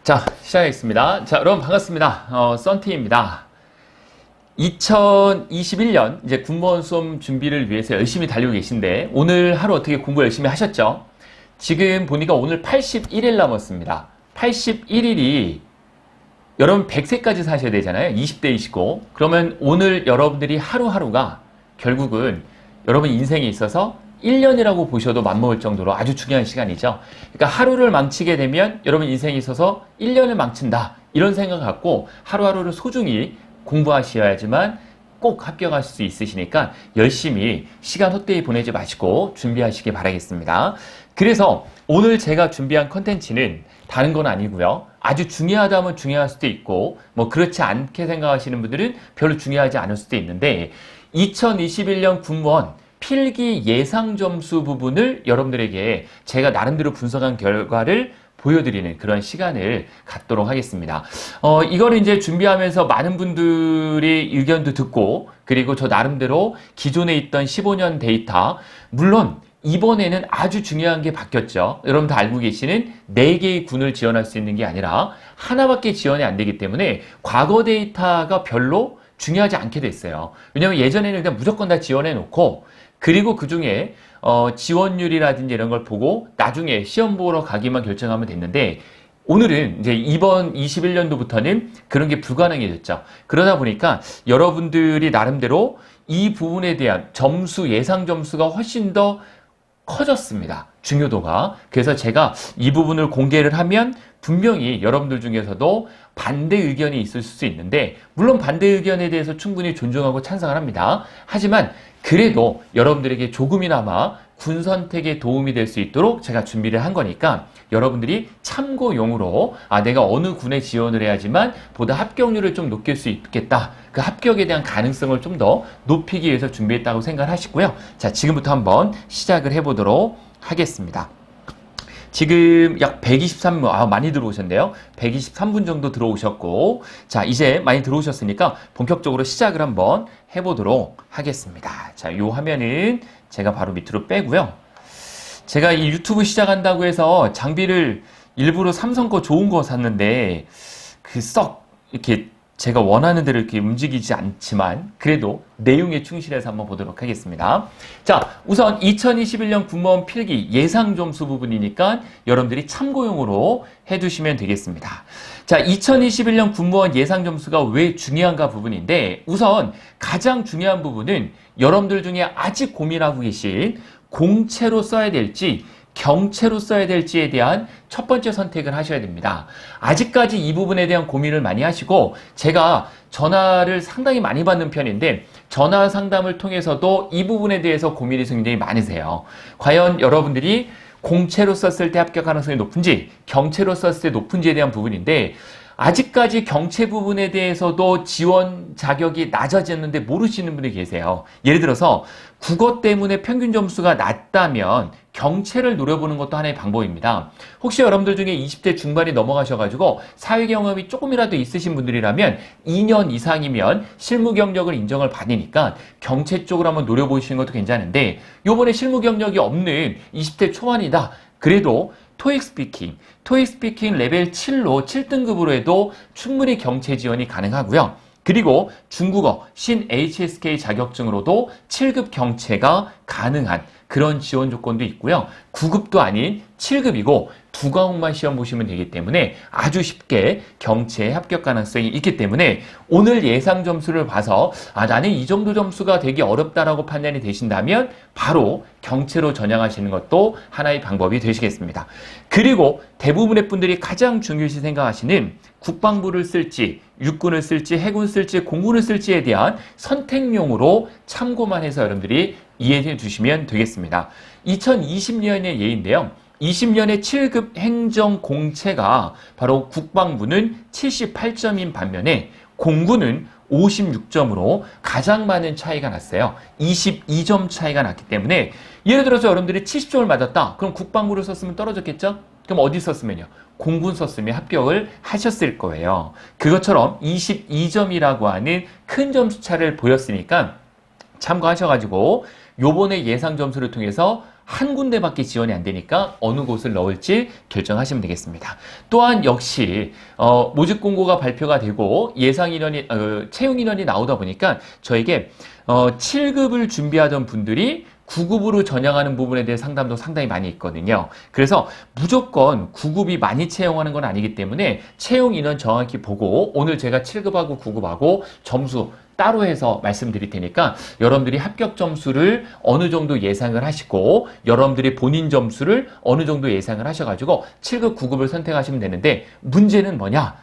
자, 시작하겠습니다. 자, 여러분 반갑습니다. 썬티입니다. 2021년 이제 군무원 수험 준비를 위해서 열심히 달리고 계신데 오늘 하루 어떻게 공부 열심히 하셨죠? 지금 보니까 오늘 81일 남았습니다. 81일이 여러분 100세까지 사셔야 되잖아요. 20대이시고. 그러면 오늘 여러분들이 하루하루가 결국은 여러분 인생에 있어서 1년이라고 보셔도 맞먹을 정도로 아주 중요한 시간이죠. 그러니까 하루를 망치게 되면 여러분 인생에 있어서 1년을 망친다. 이런 생각 갖고 하루하루를 소중히 공부하셔야지만 꼭 합격할 수 있으시니까 열심히 시간 헛되이 보내지 마시고 준비하시기 바라겠습니다. 그래서 오늘 제가 준비한 컨텐츠는 다른 건 아니고요. 아주 중요하다면 중요할 수도 있고 뭐 그렇지 않게 생각하시는 분들은 별로 중요하지 않을 수도 있는데 2021년 군무원 필기 예상 점수 부분을 여러분들에게 제가 나름대로 분석한 결과를 보여드리는 그런 시간을 갖도록 하겠습니다. 이거를 이제 준비하면서 많은 분들의 의견도 듣고 그리고 저 나름대로 기존에 있던 15년 데이터 물론 이번에는 아주 중요한 게 바뀌었죠. 여러분 다 알고 계시는 4개의 군을 지원할 수 있는 게 아니라 하나밖에 지원이 안 되기 때문에 과거 데이터가 별로 중요하지 않게 됐어요. 왜냐면 예전에는 그냥 무조건 다 지원해 놓고 그리고 그 중에 지원율이라든지 이런 걸 보고 나중에 시험 보러 가기만 결정하면 됐는데 오늘은 이제 이번 21년도부터는 그런 게 불가능해졌죠. 그러다 보니까 여러분들이 나름대로 이 부분에 대한 점수, 예상 점수가 훨씬 더 커졌습니다. 중요도가. 그래서 제가 이 부분을 공개를 하면 분명히 여러분들 중에서도 반대 의견이 있을 수 있는데 물론 반대 의견에 대해서 충분히 존중하고 찬성을 합니다. 하지만 그래도 여러분들에게 조금이나마 군 선택에 도움이 될 수 있도록 제가 준비를 한 거니까 여러분들이 참고용으로 내가 어느 군에 지원을 해야지만 보다 합격률을 좀 높일 수 있겠다. 그 합격에 대한 가능성을 좀 더 높이기 위해서 준비했다고 생각을 하시고요. 자, 지금부터 한번 시작을 해보도록 하겠습니다. 지금 약 123분, 많이 들어오셨네요. 123분 정도 들어오셨고, 자, 이제 많이 들어오셨으니까 본격적으로 시작을 한번 해보도록 하겠습니다. 자, 요 화면은 제가 바로 밑으로 빼고요. 제가 이 유튜브 시작한다고 해서 장비를 일부러 삼성 거 좋은 거 샀는데, 이렇게 제가 원하는 대로 이렇게 움직이지 않지만 그래도 내용에 충실해서 한번 보도록 하겠습니다. 자, 우선 2021년 군무원 필기 예상 점수 부분이니까 여러분들이 참고용으로 해두시면 되겠습니다. 자, 2021년 군무원 예상 점수가 왜 중요한가 부분인데 우선 가장 중요한 부분은 여러분들 중에 아직 고민하고 계신 공채로 써야 될지 경채로 써야 될지에 대한 첫 번째 선택을 하셔야 됩니다. 아직까지 이 부분에 대한 고민을 많이 하시고 제가 전화를 상당히 많이 받는 편인데 전화 상담을 통해서도 이 부분에 대해서 고민이 굉장히 많으세요. 과연 여러분들이 공채로 썼을 때 합격 가능성이 높은지 경채로 썼을 때 높은지에 대한 부분인데 아직까지 경채 부분에 대해서도 지원 자격이 낮아졌는데 모르시는 분이 계세요. 예를 들어서 국어 때문에 평균 점수가 낮다면 경채를 노려보는 것도 하나의 방법입니다. 혹시 여러분들 중에 20대 중반이 넘어가셔가지고 사회 경험이 조금이라도 있으신 분들이라면 2년 이상이면 실무 경력을 인정을 받으니까 경채 쪽으로 한번 노려보시는 것도 괜찮은데 요번에 실무 경력이 없는 20대 초반이다. 그래도 토익 스피킹 레벨 7로 7등급으로 해도 충분히 경채 지원이 가능하고요. 그리고 중국어 신 HSK 자격증으로도 7급 경채가 가능한 그런 지원 조건도 있고요. 9급도 아닌 7급이고 두 과목만 시험 보시면 되기 때문에 아주 쉽게 경채에 합격 가능성이 있기 때문에 오늘 예상 점수를 봐서 나는 이 정도 점수가 되기 어렵다라고 판단이 되신다면 바로 경채로 전향하시는 것도 하나의 방법이 되시겠습니다. 그리고 대부분의 분들이 가장 중요시 생각하시는 국방부를 쓸지 육군을 쓸지 해군 쓸지 공군을 쓸지에 대한 선택용으로 참고만 해서 여러분들이 이해해 주시면 되겠습니다. 2020년의 예인데요. 20년의 7급 행정 공채가 바로 국방부는 78점인 반면에 공군은 56점으로 가장 많은 차이가 났어요. 22점 차이가 났기 때문에 예를 들어서 여러분들이 70점을 맞았다. 그럼 국방부를 썼으면 떨어졌겠죠? 그럼 어디 썼으면요? 공군 썼으면 합격을 하셨을 거예요. 그것처럼 22점이라고 하는 큰 점수 차를 보였으니까 참고하셔가지고 요번에 예상 점수를 통해서 한 군데밖에 지원이 안 되니까 어느 곳을 넣을지 결정하시면 되겠습니다. 또한 역시 모집 공고가 발표가 되고 예상 인원이 채용 인원이 나오다 보니까 저에게 7급을 준비하던 분들이 9급으로 전향하는 부분에 대해 상담도 상당히 많이 있거든요. 그래서 무조건 9급이 많이 채용하는 건 아니기 때문에 채용 인원 정확히 보고 오늘 제가 7급하고 9급하고 점수 따로 해서 말씀드릴 테니까 여러분들이 합격 점수를 어느 정도 예상을 하시고 여러분들이 본인 점수를 어느 정도 예상을 하셔가지고 7급, 9급을 선택하시면 되는데 문제는 뭐냐?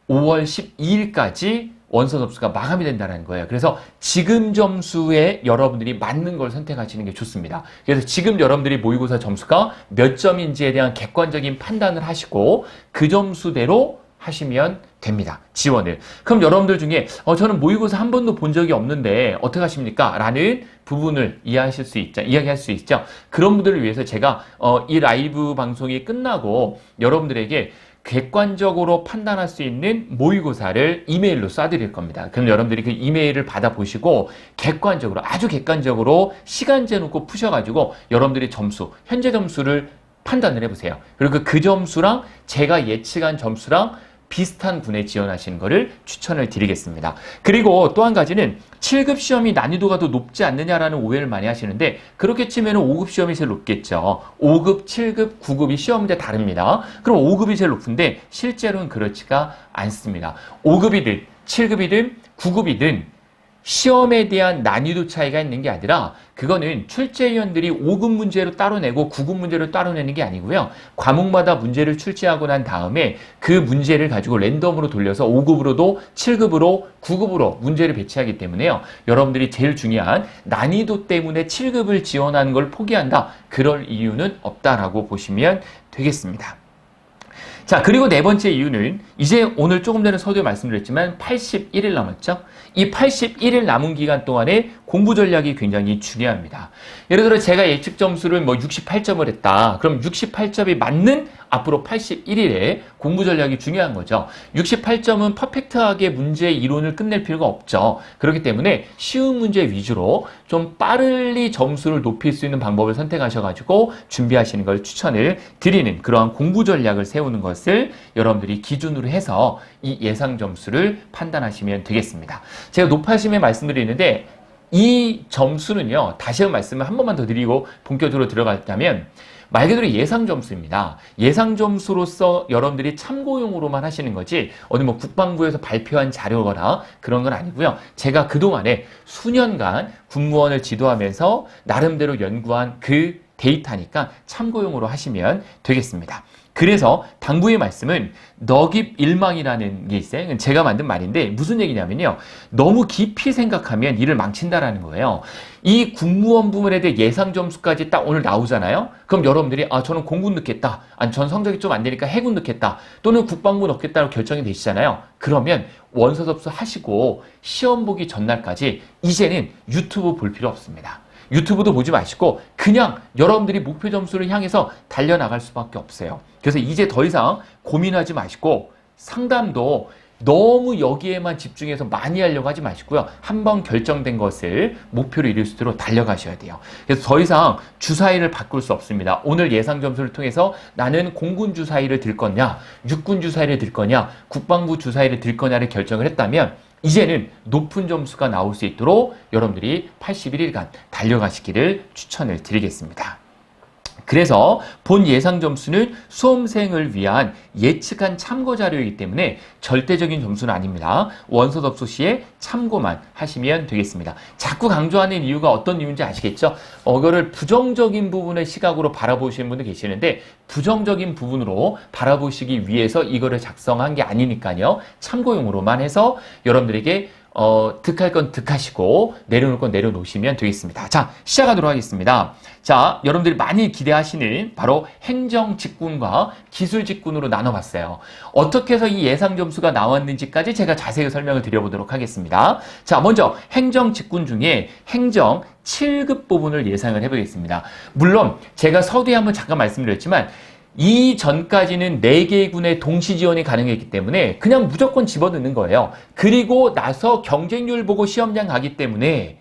5월 12일까지 원서 접수가 마감이 된다는 거예요. 그래서 지금 점수에 여러분들이 맞는 걸 선택하시는 게 좋습니다. 그래서 지금 여러분들이 모의고사 점수가 몇 점인지에 대한 객관적인 판단을 하시고 그 점수대로 하시면 됩니다. 지원을. 그럼 여러분들 중에 저는 모의고사 한 번도 본 적이 없는데 어떻게 하십니까? 라는 부분을 이야기할 수 있죠. 그런 분들을 위해서 제가 이 라이브 방송이 끝나고 여러분들에게 객관적으로 판단할 수 있는 모의고사를 이메일로 쏴드릴 겁니다. 그럼 여러분들이 그 이메일을 받아보시고 객관적으로, 아주 객관적으로 시간 재놓고 푸셔가지고 여러분들의 점수, 현재 점수를 판단을 해보세요. 그리고 그 점수랑 제가 예측한 점수랑 비슷한 군에 지원하시는 것을 추천을 드리겠습니다. 그리고 또 한 가지는 7급 시험이 난이도가 더 높지 않느냐라는 오해를 많이 하시는데 그렇게 치면 5급 시험이 제일 높겠죠. 5급, 7급, 9급이 시험 문제 다릅니다. 그럼 5급이 제일 높은데 실제로는 그렇지가 않습니다. 5급이든 7급이든 9급이든 시험에 대한 난이도 차이가 있는 게 아니라 그거는 출제위원들이 5급 문제로 따로 내고 9급 문제로 따로 내는 게 아니고요. 과목마다 문제를 출제하고 난 다음에 그 문제를 가지고 랜덤으로 돌려서 5급으로도 7급으로 9급으로 문제를 배치하기 때문에요. 여러분들이 제일 중요한 난이도 때문에 7급을 지원하는 걸 포기한다. 그럴 이유는 없다라고 보시면 되겠습니다. 자, 그리고 네 번째 이유는 이제 오늘 조금 전에 서두에 말씀드렸지만 81일 남았죠? 이 81일 남은 기간 동안에 공부 전략이 굉장히 중요합니다. 예를 들어 제가 예측 점수를 68점을 했다. 그럼 68점이 맞는 앞으로 81일에 공부 전략이 중요한 거죠. 68점은 퍼펙트하게 문제 이론을 끝낼 필요가 없죠. 그렇기 때문에 쉬운 문제 위주로 좀 빠르게 점수를 높일 수 있는 방법을 선택하셔가지고 준비하시는 걸 추천을 드리는 그러한 공부 전략을 세우는 것을 여러분들이 기준으로 해서 이 예상 점수를 판단하시면 되겠습니다. 제가 높아심에 말씀드리는데 이 점수는요, 다시 한번 말씀을 한 번만 더 드리고 본격적으로 들어갔다면 말 그대로 예상 점수입니다. 예상 점수로서 여러분들이 참고용으로만 하시는 거지 어디 국방부에서 발표한 자료거나 그런 건 아니고요. 제가 그동안에 수년간 군무원을 지도하면서 나름대로 연구한 그 데이터니까 참고용으로 하시면 되겠습니다. 그래서 당부의 말씀은 너깁일망이라는 게 있어요. 제가 만든 말인데 무슨 얘기냐면요. 너무 깊이 생각하면 일을 망친다라는 거예요. 이 군무원 부문에 대해 예상 점수까지 딱 오늘 나오잖아요. 그럼 여러분들이 저는 공군 넣겠다. 아니 전 성적이 좀 안 되니까 해군 넣겠다. 또는 국방부 넣겠다고 결정이 되시잖아요. 그러면 원서 접수 하시고 시험 보기 전날까지 이제는 유튜브 볼 필요 없습니다. 유튜브도 보지 마시고 그냥 여러분들이 목표 점수를 향해서 달려나갈 수밖에 없어요. 그래서 이제 더 이상 고민하지 마시고 상담도 너무 여기에만 집중해서 많이 하려고 하지 마시고요. 한번 결정된 것을 목표로 이룰 수 있도록 달려가셔야 돼요. 그래서 더 이상 주사위를 바꿀 수 없습니다. 오늘 예상 점수를 통해서 나는 공군 주사위를 들 거냐, 육군 주사위를 들 거냐, 국방부 주사위를 들 거냐를 결정을 했다면 이제는 높은 점수가 나올 수 있도록 여러분들이 81일간 달려가시기를 추천을 드리겠습니다. 그래서 본 예상 점수는 수험생을 위한 예측한 참고 자료이기 때문에 절대적인 점수는 아닙니다. 원서 접수 시에 참고만 하시면 되겠습니다. 자꾸 강조하는 이유가 어떤 이유인지 아시겠죠? 이거를 부정적인 부분의 시각으로 바라보시는 분도 계시는데 부정적인 부분으로 바라보시기 위해서 이거를 작성한 게 아니니까요. 참고용으로만 해서 여러분들에게 득할 건 득하시고 내려놓을 건 내려놓으시면 되겠습니다. 자, 시작하도록 하겠습니다. 자, 여러분들이 많이 기대하시는 바로 행정직군과 기술직군으로 나눠봤어요. 어떻게 해서 이 예상 점수가 나왔는지까지 제가 자세히 설명을 드려보도록 하겠습니다. 자, 먼저 행정직군 중에 행정 7급 부분을 예상을 해보겠습니다. 물론 제가 서두에 한번 잠깐 말씀드렸지만 이 전까지는 4개의 군의 동시 지원이 가능했기 때문에 그냥 무조건 집어넣는 거예요. 그리고 나서 경쟁률 보고 시험장 가기 때문에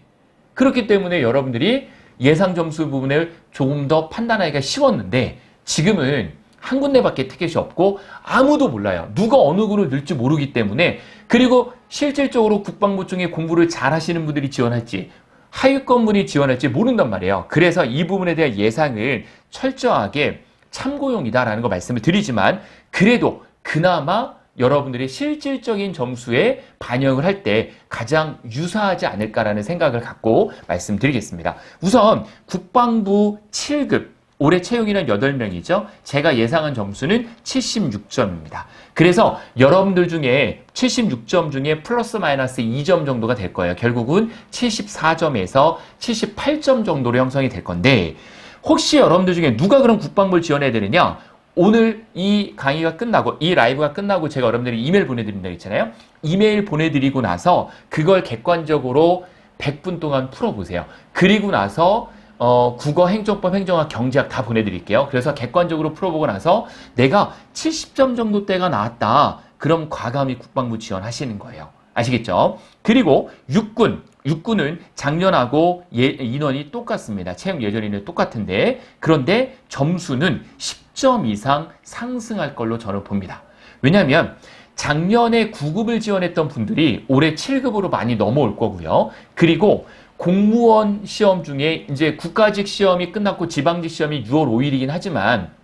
그렇기 때문에 여러분들이 예상 점수 부분을 조금 더 판단하기가 쉬웠는데 지금은 한 군데밖에 티켓이 없고 아무도 몰라요. 누가 어느 구를 넣을지 모르기 때문에 그리고 실질적으로 국방부 중에 공부를 잘 하시는 분들이 지원할지 하위권분이 지원할지 모른단 말이에요. 그래서 이 부분에 대한 예상을 철저하게 참고용이다라는 거 말씀을 드리지만 그래도 그나마 여러분들이 실질적인 점수에 반영을 할 때 가장 유사하지 않을까라는 생각을 갖고 말씀드리겠습니다. 우선 국방부 7급 올해 채용인원 8명이죠. 제가 예상한 점수는 76점입니다. 그래서 여러분들 중에 76점 중에 플러스 마이너스 2점 정도가 될 거예요. 결국은 74점에서 78점 정도로 형성이 될 건데 혹시 여러분들 중에 누가 그럼 국방부를 지원해야 되느냐? 오늘 이 강의가 끝나고 이 라이브가 끝나고 제가 여러분들이 이메일 보내드린다고 했잖아요. 이메일 보내드리고 나서 그걸 객관적으로 100분 동안 풀어보세요. 그리고 나서 국어, 행정법, 행정학, 경제학 다 보내드릴게요. 그래서 객관적으로 풀어보고 나서 내가 70점 정도 대가 나왔다. 그럼 과감히 국방부 지원하시는 거예요. 아시겠죠? 그리고 육군은 작년하고 인원이 똑같습니다. 채용 예전 인원이 똑같은데 그런데 점수는 10점 이상 상승할 걸로 저는 봅니다. 왜냐하면 작년에 9급을 지원했던 분들이 올해 7급으로 많이 넘어올 거고요. 그리고 공무원 시험 중에 이제 국가직 시험이 끝났고 지방직 시험이 6월 5일이긴 하지만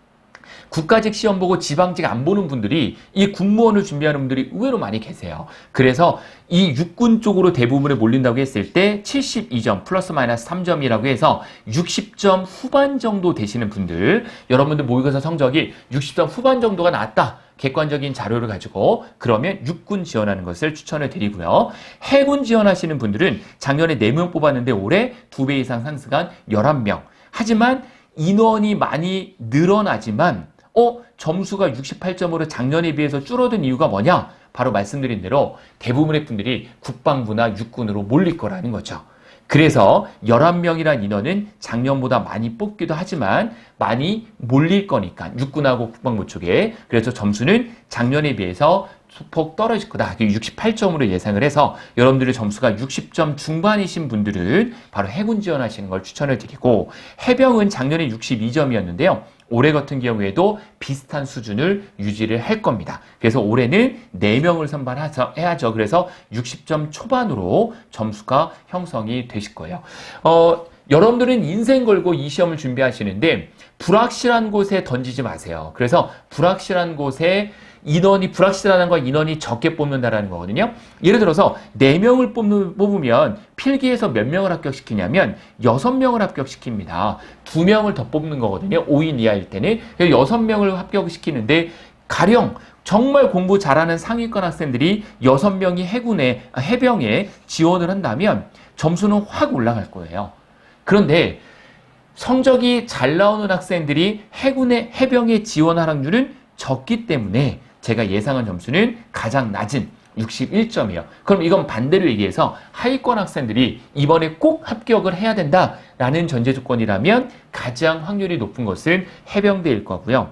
국가직 시험 보고 지방직 안 보는 분들이 이 국무원을 준비하는 분들이 의외로 많이 계세요. 그래서 이 육군 쪽으로 대부분을 몰린다고 했을 때 72점 플러스 마이너스 3점이라고 해서 60점 후반 정도 되시는 분들 여러분들 모의고사 성적이 60점 후반 정도가 나왔다. 객관적인 자료를 가지고 그러면 육군 지원하는 것을 추천을 드리고요. 해군 지원하시는 분들은 작년에 4명 뽑았는데 올해 2배 이상 상승한 11명. 하지만 인원이 많이 늘어나지만 점수가 68점으로 작년에 비해서 줄어든 이유가 뭐냐? 바로 말씀드린 대로 대부분의 분들이 국방부나 육군으로 몰릴 거라는 거죠. 그래서 11명이란 인원은 작년보다 많이 뽑기도 하지만 많이 몰릴 거니까 육군하고 국방부 쪽에 그래서 점수는 작년에 비해서 소폭 떨어질 거다. 68점으로 예상을 해서 여러분들의 점수가 60점 중반이신 분들은 바로 해군 지원하시는 걸 추천을 드리고 해병은 작년에 62점이었는데요. 올해 같은 경우에도 비슷한 수준을 유지를 할 겁니다. 그래서 올해는 4명을 선발해야죠. 그래서 60점 초반으로 점수가 형성이 되실 거예요. 여러분들은 인생 걸고 이 시험을 준비하시는데 불확실한 곳에 던지지 마세요. 그래서 불확실한 곳에 인원이 불확실하다는 건 인원이 적게 뽑는다라는 거거든요. 예를 들어서 4명을 뽑으면 필기에서 몇 명을 합격시키냐면 6명을 합격시킵니다. 2명을 더 뽑는 거거든요. 5인 이하일 때는. 6명을 합격시키는데 가령 정말 공부 잘하는 상위권 학생들이 6명이 해병에 지원을 한다면 점수는 확 올라갈 거예요. 그런데 성적이 잘 나오는 학생들이 해병에 지원할 확률은 적기 때문에 제가 예상한 점수는 가장 낮은 61점이에요. 그럼 이건 반대로 얘기해서 하위권 학생들이 이번에 꼭 합격을 해야 된다라는 전제 조건이라면 가장 확률이 높은 것은 해병대일 거고요.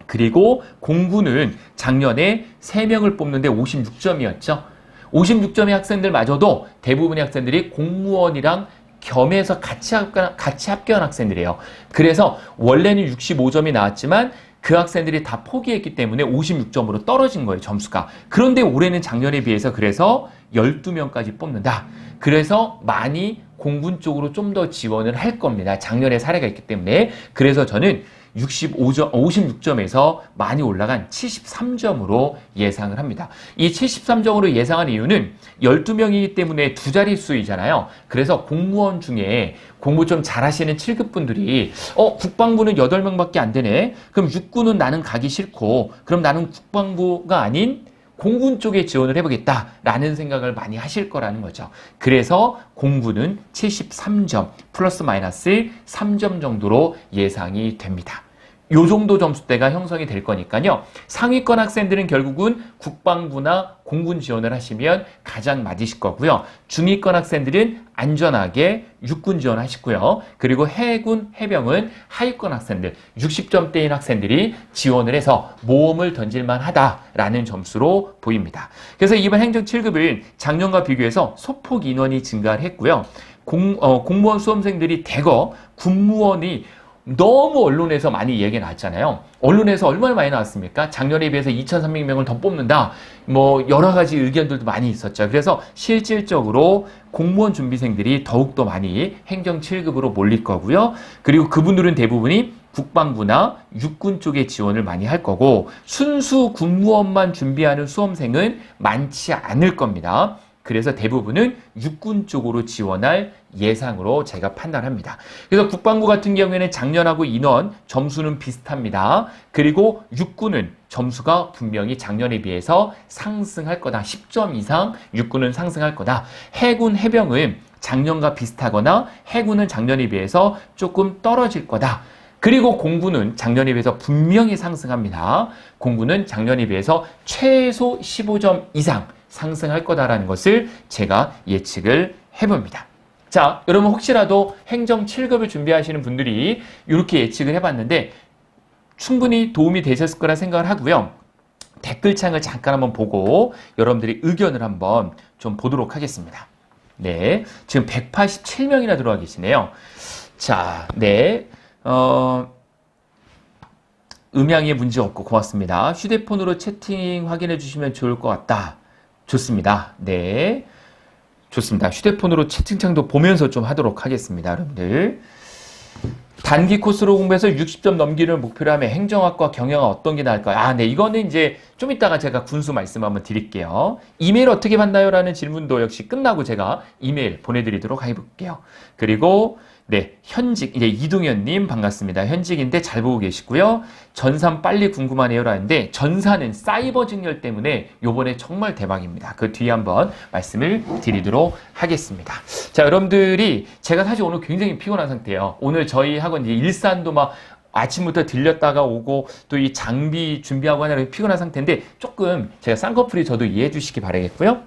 그리고 공군은 작년에 3명을 뽑는데 56점이었죠. 56점의 학생들마저도 대부분의 학생들이 공무원이랑 겸해서 같이 합격한 학생들이에요. 그래서 원래는 65점이 나왔지만 그 학생들이 다 포기했기 때문에 56점으로 떨어진 거예요, 점수가. 그런데 올해는 작년에 비해서 그래서 12명까지 뽑는다. 그래서 많이 공군 쪽으로 좀 더 지원을 할 겁니다. 작년에 사례가 있기 때문에. 그래서 저는 56점에서 많이 올라간 73점으로 예상을 합니다. 이 73점으로 예상한 이유는 12명이기 때문에 두 자릿수이잖아요. 그래서 공무원 중에 공부 좀 잘하시는 7급 분들이 국방부는 8명밖에 안 되네. 그럼 육군은 나는 가기 싫고 그럼 나는 국방부가 아닌 공군 쪽에 지원을 해보겠다라는 생각을 많이 하실 거라는 거죠. 그래서 공군은 73점 플러스 마이너스 3점 정도로 예상이 됩니다. 요 정도 점수대가 형성이 될 거니까요. 상위권 학생들은 결국은 국방부나 공군 지원을 하시면 가장 맞으실 거고요. 중위권 학생들은 안전하게 육군 지원하시고요. 그리고 해군, 해병은 하위권 학생들, 60점대인 학생들이 지원을 해서 모험을 던질만 하다라는 점수로 보입니다. 그래서 이번 행정 7급은 작년과 비교해서 소폭 인원이 증가를 했고요. 공무원 수험생들이 대거 군무원이 너무 언론에서 많이 얘기가 나왔잖아요. 언론에서 얼마나 많이 나왔습니까? 작년에 비해서 2,300명을 더 뽑는다. 뭐 여러 가지 의견들도 많이 있었죠. 그래서 실질적으로 공무원 준비생들이 더욱더 많이 행정 7급으로 몰릴 거고요. 그리고 그분들은 대부분이 국방부나 육군 쪽에 지원을 많이 할 거고 순수 군무원만 준비하는 수험생은 많지 않을 겁니다. 그래서 대부분은 육군 쪽으로 지원할 예상으로 제가 판단합니다. 그래서 국방부 같은 경우에는 작년하고 인원 점수는 비슷합니다. 그리고 육군은 점수가 분명히 작년에 비해서 상승할 거다. 10점 이상 육군은 상승할 거다. 해군 해병은 작년과 비슷하거나 해군은 작년에 비해서 조금 떨어질 거다. 그리고 공군은 작년에 비해서 분명히 상승합니다. 공군은 작년에 비해서 최소 15점 이상 상승할 거다라는 것을 제가 예측을 해봅니다. 자, 여러분 혹시라도 행정 7급을 준비하시는 분들이 이렇게 예측을 해봤는데 충분히 도움이 되셨을 거라 생각을 하고요. 댓글창을 잠깐 한번 보고 여러분들의 의견을 한번 좀 보도록 하겠습니다. 네, 지금 187명이나 들어와 계시네요. 자, 네, 음향에 문제 없고 고맙습니다. 휴대폰으로 채팅 확인해 주시면 좋을 것 같다. 좋습니다. 네. 좋습니다. 휴대폰으로 채팅창도 보면서 좀 하도록 하겠습니다. 여러분들. 단기 코스로 공부해서 60점 넘기를 목표로 하면 행정학과 경영학 어떤 게 나을까요? 아, 네. 이거는 이제 좀 이따가 제가 군수 말씀 한번 드릴게요. 이메일 어떻게 받나요? 라는 질문도 역시 끝나고 제가 이메일 보내드리도록 해볼게요. 그리고 네, 현직, 이제 이동현님 반갑습니다. 현직인데 잘 보고 계시고요. 전산 빨리 궁금하네요. 라는데 전산은 사이버 증열 때문에 요번에 정말 대박입니다. 그 뒤에 한번 말씀을 드리도록 하겠습니다. 자, 여러분들이 제가 사실 오늘 굉장히 피곤한 상태예요. 오늘 저희 학원 이제 일산도 막 아침부터 들렸다가 오고 또 이 장비 준비하고 하느라 피곤한 상태인데 조금 제가 쌍꺼풀이 저도 이해해 주시기 바라겠고요.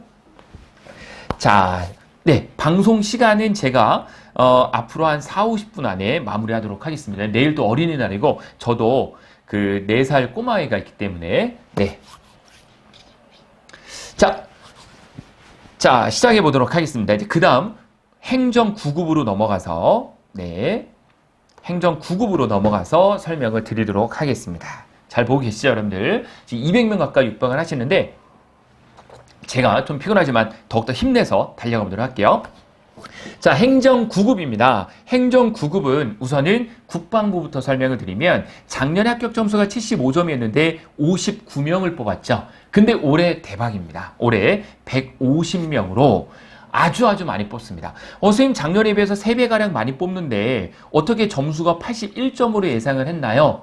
자, 네, 방송 시간은 제가 앞으로 한 4, 50분 안에 마무리하도록 하겠습니다. 내일 또 어린이날이고 저도 그 4살 꼬마아이가 있기 때문에 네. 자, 시작해 보도록 하겠습니다. 이제 그다음 행정 9급으로 넘어가서 네. 행정 9급으로 넘어가서 설명을 드리도록 하겠습니다. 잘 보고 계시죠, 여러분들? 지금 200명 가까이 육박을 하시는데 제가 좀 피곤하지만 더욱더 힘내서 달려가 보도록 할게요. 자, 행정 9급입니다. 행정 9급은 우선은 국방부부터 설명을 드리면 작년에 합격 점수가 75점이었는데 59명을 뽑았죠. 근데 올해 대박입니다. 올해 150명으로 아주 많이 뽑습니다. 선생님 작년에 비해서 3배가량 많이 뽑는데 어떻게 점수가 81점으로 예상을 했나요?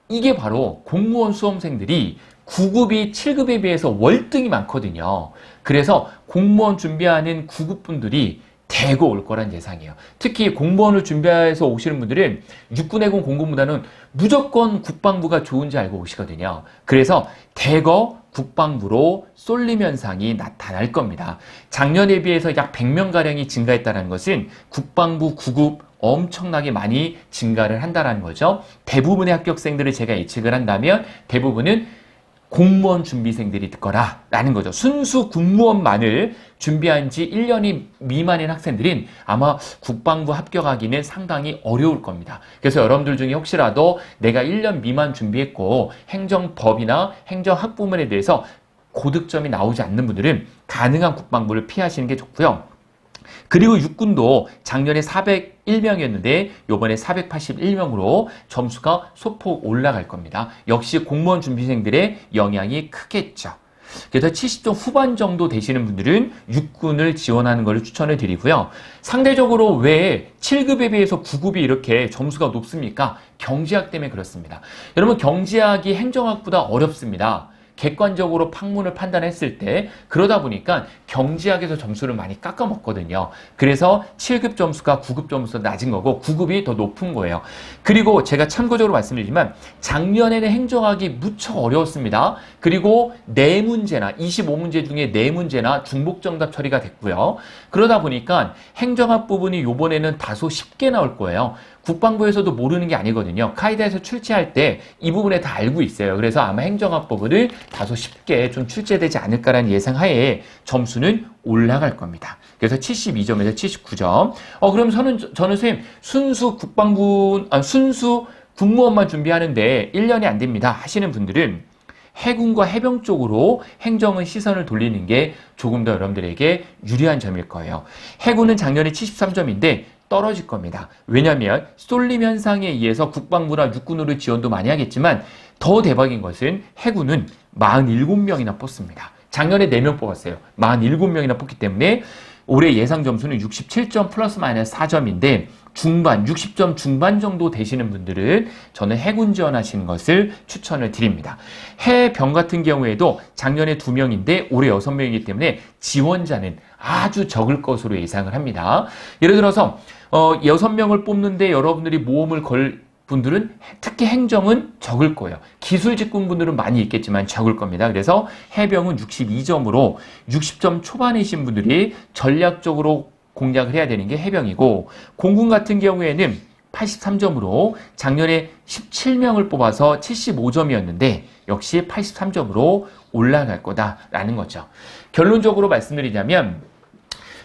이게 바로 공무원 수험생들이 9급이 7급에 비해서 월등히 많거든요. 그래서 공무원 준비하는 9급 분들이 대거 올 거란 예상이에요. 특히 공무원을 준비해서 오시는 분들은 육군해군 공군보다는 무조건 국방부가 좋은지 알고 오시거든요. 그래서 대거 국방부로 쏠림 현상이 나타날 겁니다. 작년에 비해서 약 100명가량이 증가했다는 것은 국방부 9급 엄청나게 많이 증가를 한다는 거죠. 대부분의 합격생들을 제가 예측을 한다면 대부분은 공무원 준비생들이 거라라는 거죠. 순수 군무원만을 준비한 지 1년이 미만인 학생들은 아마 국방부 합격하기는 상당히 어려울 겁니다. 그래서 여러분들 중에 혹시라도 내가 1년 미만 준비했고 행정법이나 행정학부문에 대해서 고득점이 나오지 않는 분들은 가능한 국방부를 피하시는 게 좋고요. 그리고 육군도 작년에 401명이었는데 이번에 481명으로 점수가 소폭 올라갈 겁니다. 역시 공무원 준비생들의 영향이 크겠죠. 그래서 70점 후반 정도 되시는 분들은 육군을 지원하는 것을 추천을 드리고요. 상대적으로 왜 7급에 비해서 9급이 이렇게 점수가 높습니까? 경제학 때문에 그렇습니다. 여러분 경제학이 행정학보다 어렵습니다. 객관적으로 학문을 판단했을 때 그러다 보니까 경제학에서 점수를 많이 깎아먹거든요. 그래서 7급 점수가 9급 점수가 낮은 거고 9급이 더 높은 거예요. 그리고 제가 참고적으로 말씀드리지만 작년에는 행정학이 무척 어려웠습니다. 그리고 4문제나 25문제 중에 4문제나 중복정답 처리가 됐고요. 그러다 보니까 행정학 부분이 이번에는 다소 쉽게 나올 거예요. 국방부에서도 모르는 게 아니거든요. 카이다에서 출제할 때 이 부분에 다 알고 있어요. 그래서 아마 행정학법을 다소 쉽게 좀 출제되지 않을까라는 예상하에 점수는 올라갈 겁니다. 그래서 72점에서 79점. 그럼 저는 선생님 순수 순수 군무원만 준비하는데 1년이 안 됩니다 하시는 분들은 해군과 해병 쪽으로 행정은 시선을 돌리는 게 조금 더 여러분들에게 유리한 점일 거예요. 해군은 작년에 73점인데 떨어질 겁니다. 왜냐하면 쏠림 현상에 의해서 국방부나 육군으로 지원도 많이 하겠지만 더 대박인 것은 해군은 47명이나 뽑습니다. 작년에 4명 뽑았어요. 47명이나 뽑기 때문에 올해 예상 점수는 67점 플러스 마이너스 4점인데 중반, 60점 중반 정도 되시는 분들은 저는 해군 지원하시는 것을 추천을 드립니다. 해병 같은 경우에도 작년에 2명인데 올해 6명이기 때문에 지원자는 아주 적을 것으로 예상을 합니다. 예를 들어서 6명을 뽑는데 여러분들이 모험을 걸 분들은 특히 행정은 적을 거예요. 기술 직군 분들은 많이 있겠지만 적을 겁니다. 그래서 해병은 62점으로 60점 초반이신 분들이 전략적으로 공략을 해야 되는 게 해병이고, 공군 같은 경우에는 83점으로 작년에 17명을 뽑아서 75점이었는데 역시 83점으로 올라갈 거다라는 거죠. 결론적으로 말씀드리자면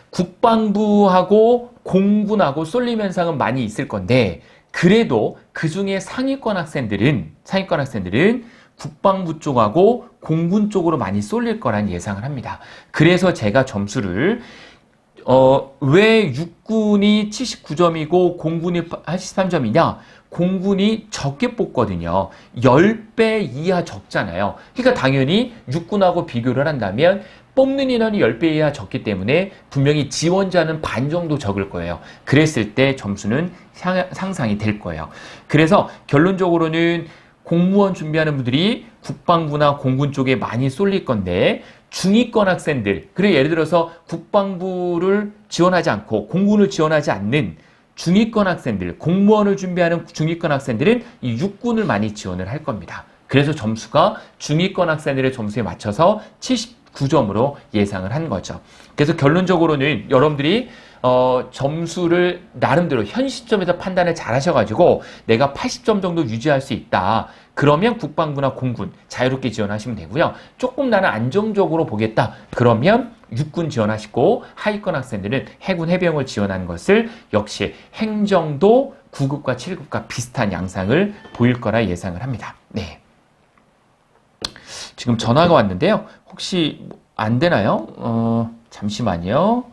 국방부하고 공군하고 쏠림 현상은 많이 있을 건데 그래도 그 중에 상위권 학생들은 국방부 쪽하고 공군 쪽으로 많이 쏠릴 거란 예상을 합니다. 그래서 제가 점수를 왜 육군이 79점이고 공군이 83점이냐? 공군이 적게 뽑거든요. 10배 이하 적잖아요. 그러니까 당연히 육군하고 비교를 한다면 뽑는 인원이 10배 이하 적기 때문에 분명히 지원자는 반 정도 적을 거예요. 그랬을 때 점수는 상상이 될 거예요. 그래서 결론적으로는 공무원 준비하는 분들이 국방부나 공군 쪽에 많이 쏠릴 건데 중위권 학생들, 그리고 예를 들어서 국방부를 지원하지 않고 공군을 지원하지 않는 중위권 학생들, 공무원을 준비하는 중위권 학생들은 이 육군을 많이 지원을 할 겁니다. 그래서 점수가 중위권 학생들의 점수에 맞춰서 79점으로 예상을 한 거죠. 그래서 결론적으로는 여러분들이 점수를 나름대로 현 시점에서 판단을 잘 하셔가지고 내가 80점 정도 유지할 수 있다. 그러면 국방부나 공군 자유롭게 지원하시면 되고요. 조금 나는 안정적으로 보겠다. 그러면 육군 지원하시고 하위권 학생들은 해군 해병을 지원하는 것을 역시 행정도 9급과 7급과 비슷한 양상을 보일 거라 예상을 합니다. 네. 지금 전화가 왔는데요. 혹시 안 되나요? 잠시만요.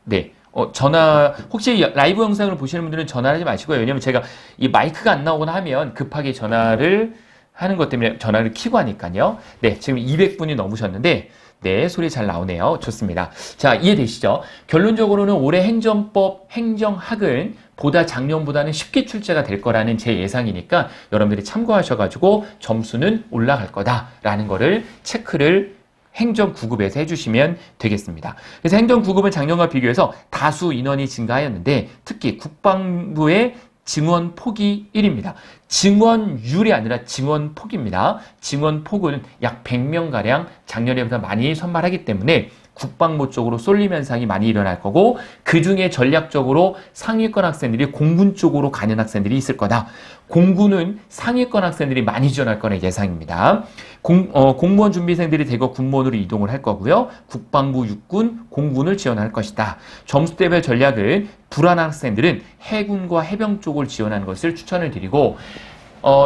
네. 전화, 혹시 라이브 영상을 보시는 분들은 전화를 하지 마시고요. 왜냐면 제가 이 마이크가 안 나오거나 하면 급하게 전화를 하는 것 때문에 전화를 켜고 하니까요. 네. 지금 200분이 넘으셨는데, 네. 소리 잘 나오네요. 좋습니다. 자, 이해되시죠? 결론적으로는 올해 행정법, 행정학은 보다 작년보다는 쉽게 출제가 될 거라는 제 예상이니까 여러분들이 참고하셔가지고 점수는 올라갈 거다라는 거를 체크를 행정 9급에서 해주시면 되겠습니다. 그래서 행정 9급은 작년과 비교해서 다수 인원이 증가하였는데 특히 국방부의 증원 폭이 1입니다. 증원율이 아니라 증원 폭입니다. 증원 폭은 약 100명가량 작년에보다 많이 선발하기 때문에 국방부 쪽으로 쏠림 현상이 많이 일어날 거고 그중에 전략적으로 상위권 학생들이 공군 쪽으로 가는 학생들이 있을 거다. 공군은 상위권 학생들이 많이 지원할 거는 예상입니다. 공무원 준비생들이 대거 군무원으로 이동을 할 거고요. 국방부, 육군, 공군을 지원할 것이다. 점수대별 전략은 불안한 학생들은 해군과 해병 쪽을 지원하는 것을 추천을 드리고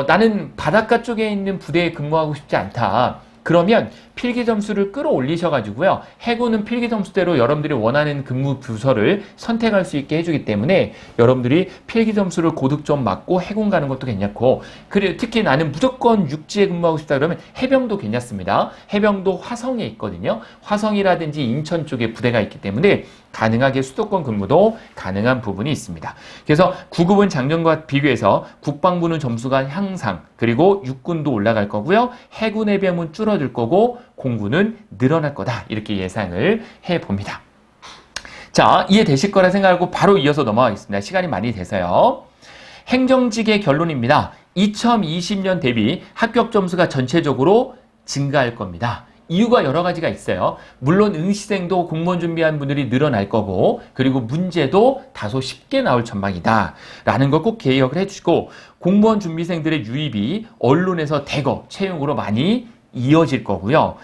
나는 바닷가 쪽에 있는 부대에 근무하고 싶지 않다. 그러면 필기 점수를 끌어올리셔가지고요. 해군은 필기 점수대로 여러분들이 원하는 근무 부서를 선택할 수 있게 해주기 때문에 여러분들이 필기 점수를 고득점 맞고 해군 가는 것도 괜찮고 그리고 특히 나는 무조건 육지에 근무하고 싶다 그러면 해병도 괜찮습니다. 해병도 화성에 있거든요. 화성이라든지 인천 쪽에 부대가 있기 때문에 가능하게 수도권 근무도 가능한 부분이 있습니다. 그래서 9급은 작년과 비교해서 국방부는 점수가 향상 그리고 육군도 올라갈 거고요. 해군 해병은 줄어들 거고 공군은 늘어날 거다. 이렇게 예상을 해봅니다. 자, 이해되실 거라 생각하고 바로 이어서 넘어가겠습니다. 시간이 많이 돼서요. 행정직의 결론입니다. 2020년 대비 합격 점수가 전체적으로 증가할 겁니다. 이유가 여러 가지가 있어요. 물론 응시생도 공무원 준비한 분들이 늘어날 거고, 그리고 문제도 다소 쉽게 나올 전망이다 라는 걸 꼭 기억을 해주시고, 공무원 준비생들의 유입이 언론에서 대거 채용으로 많이 이어질 거고요.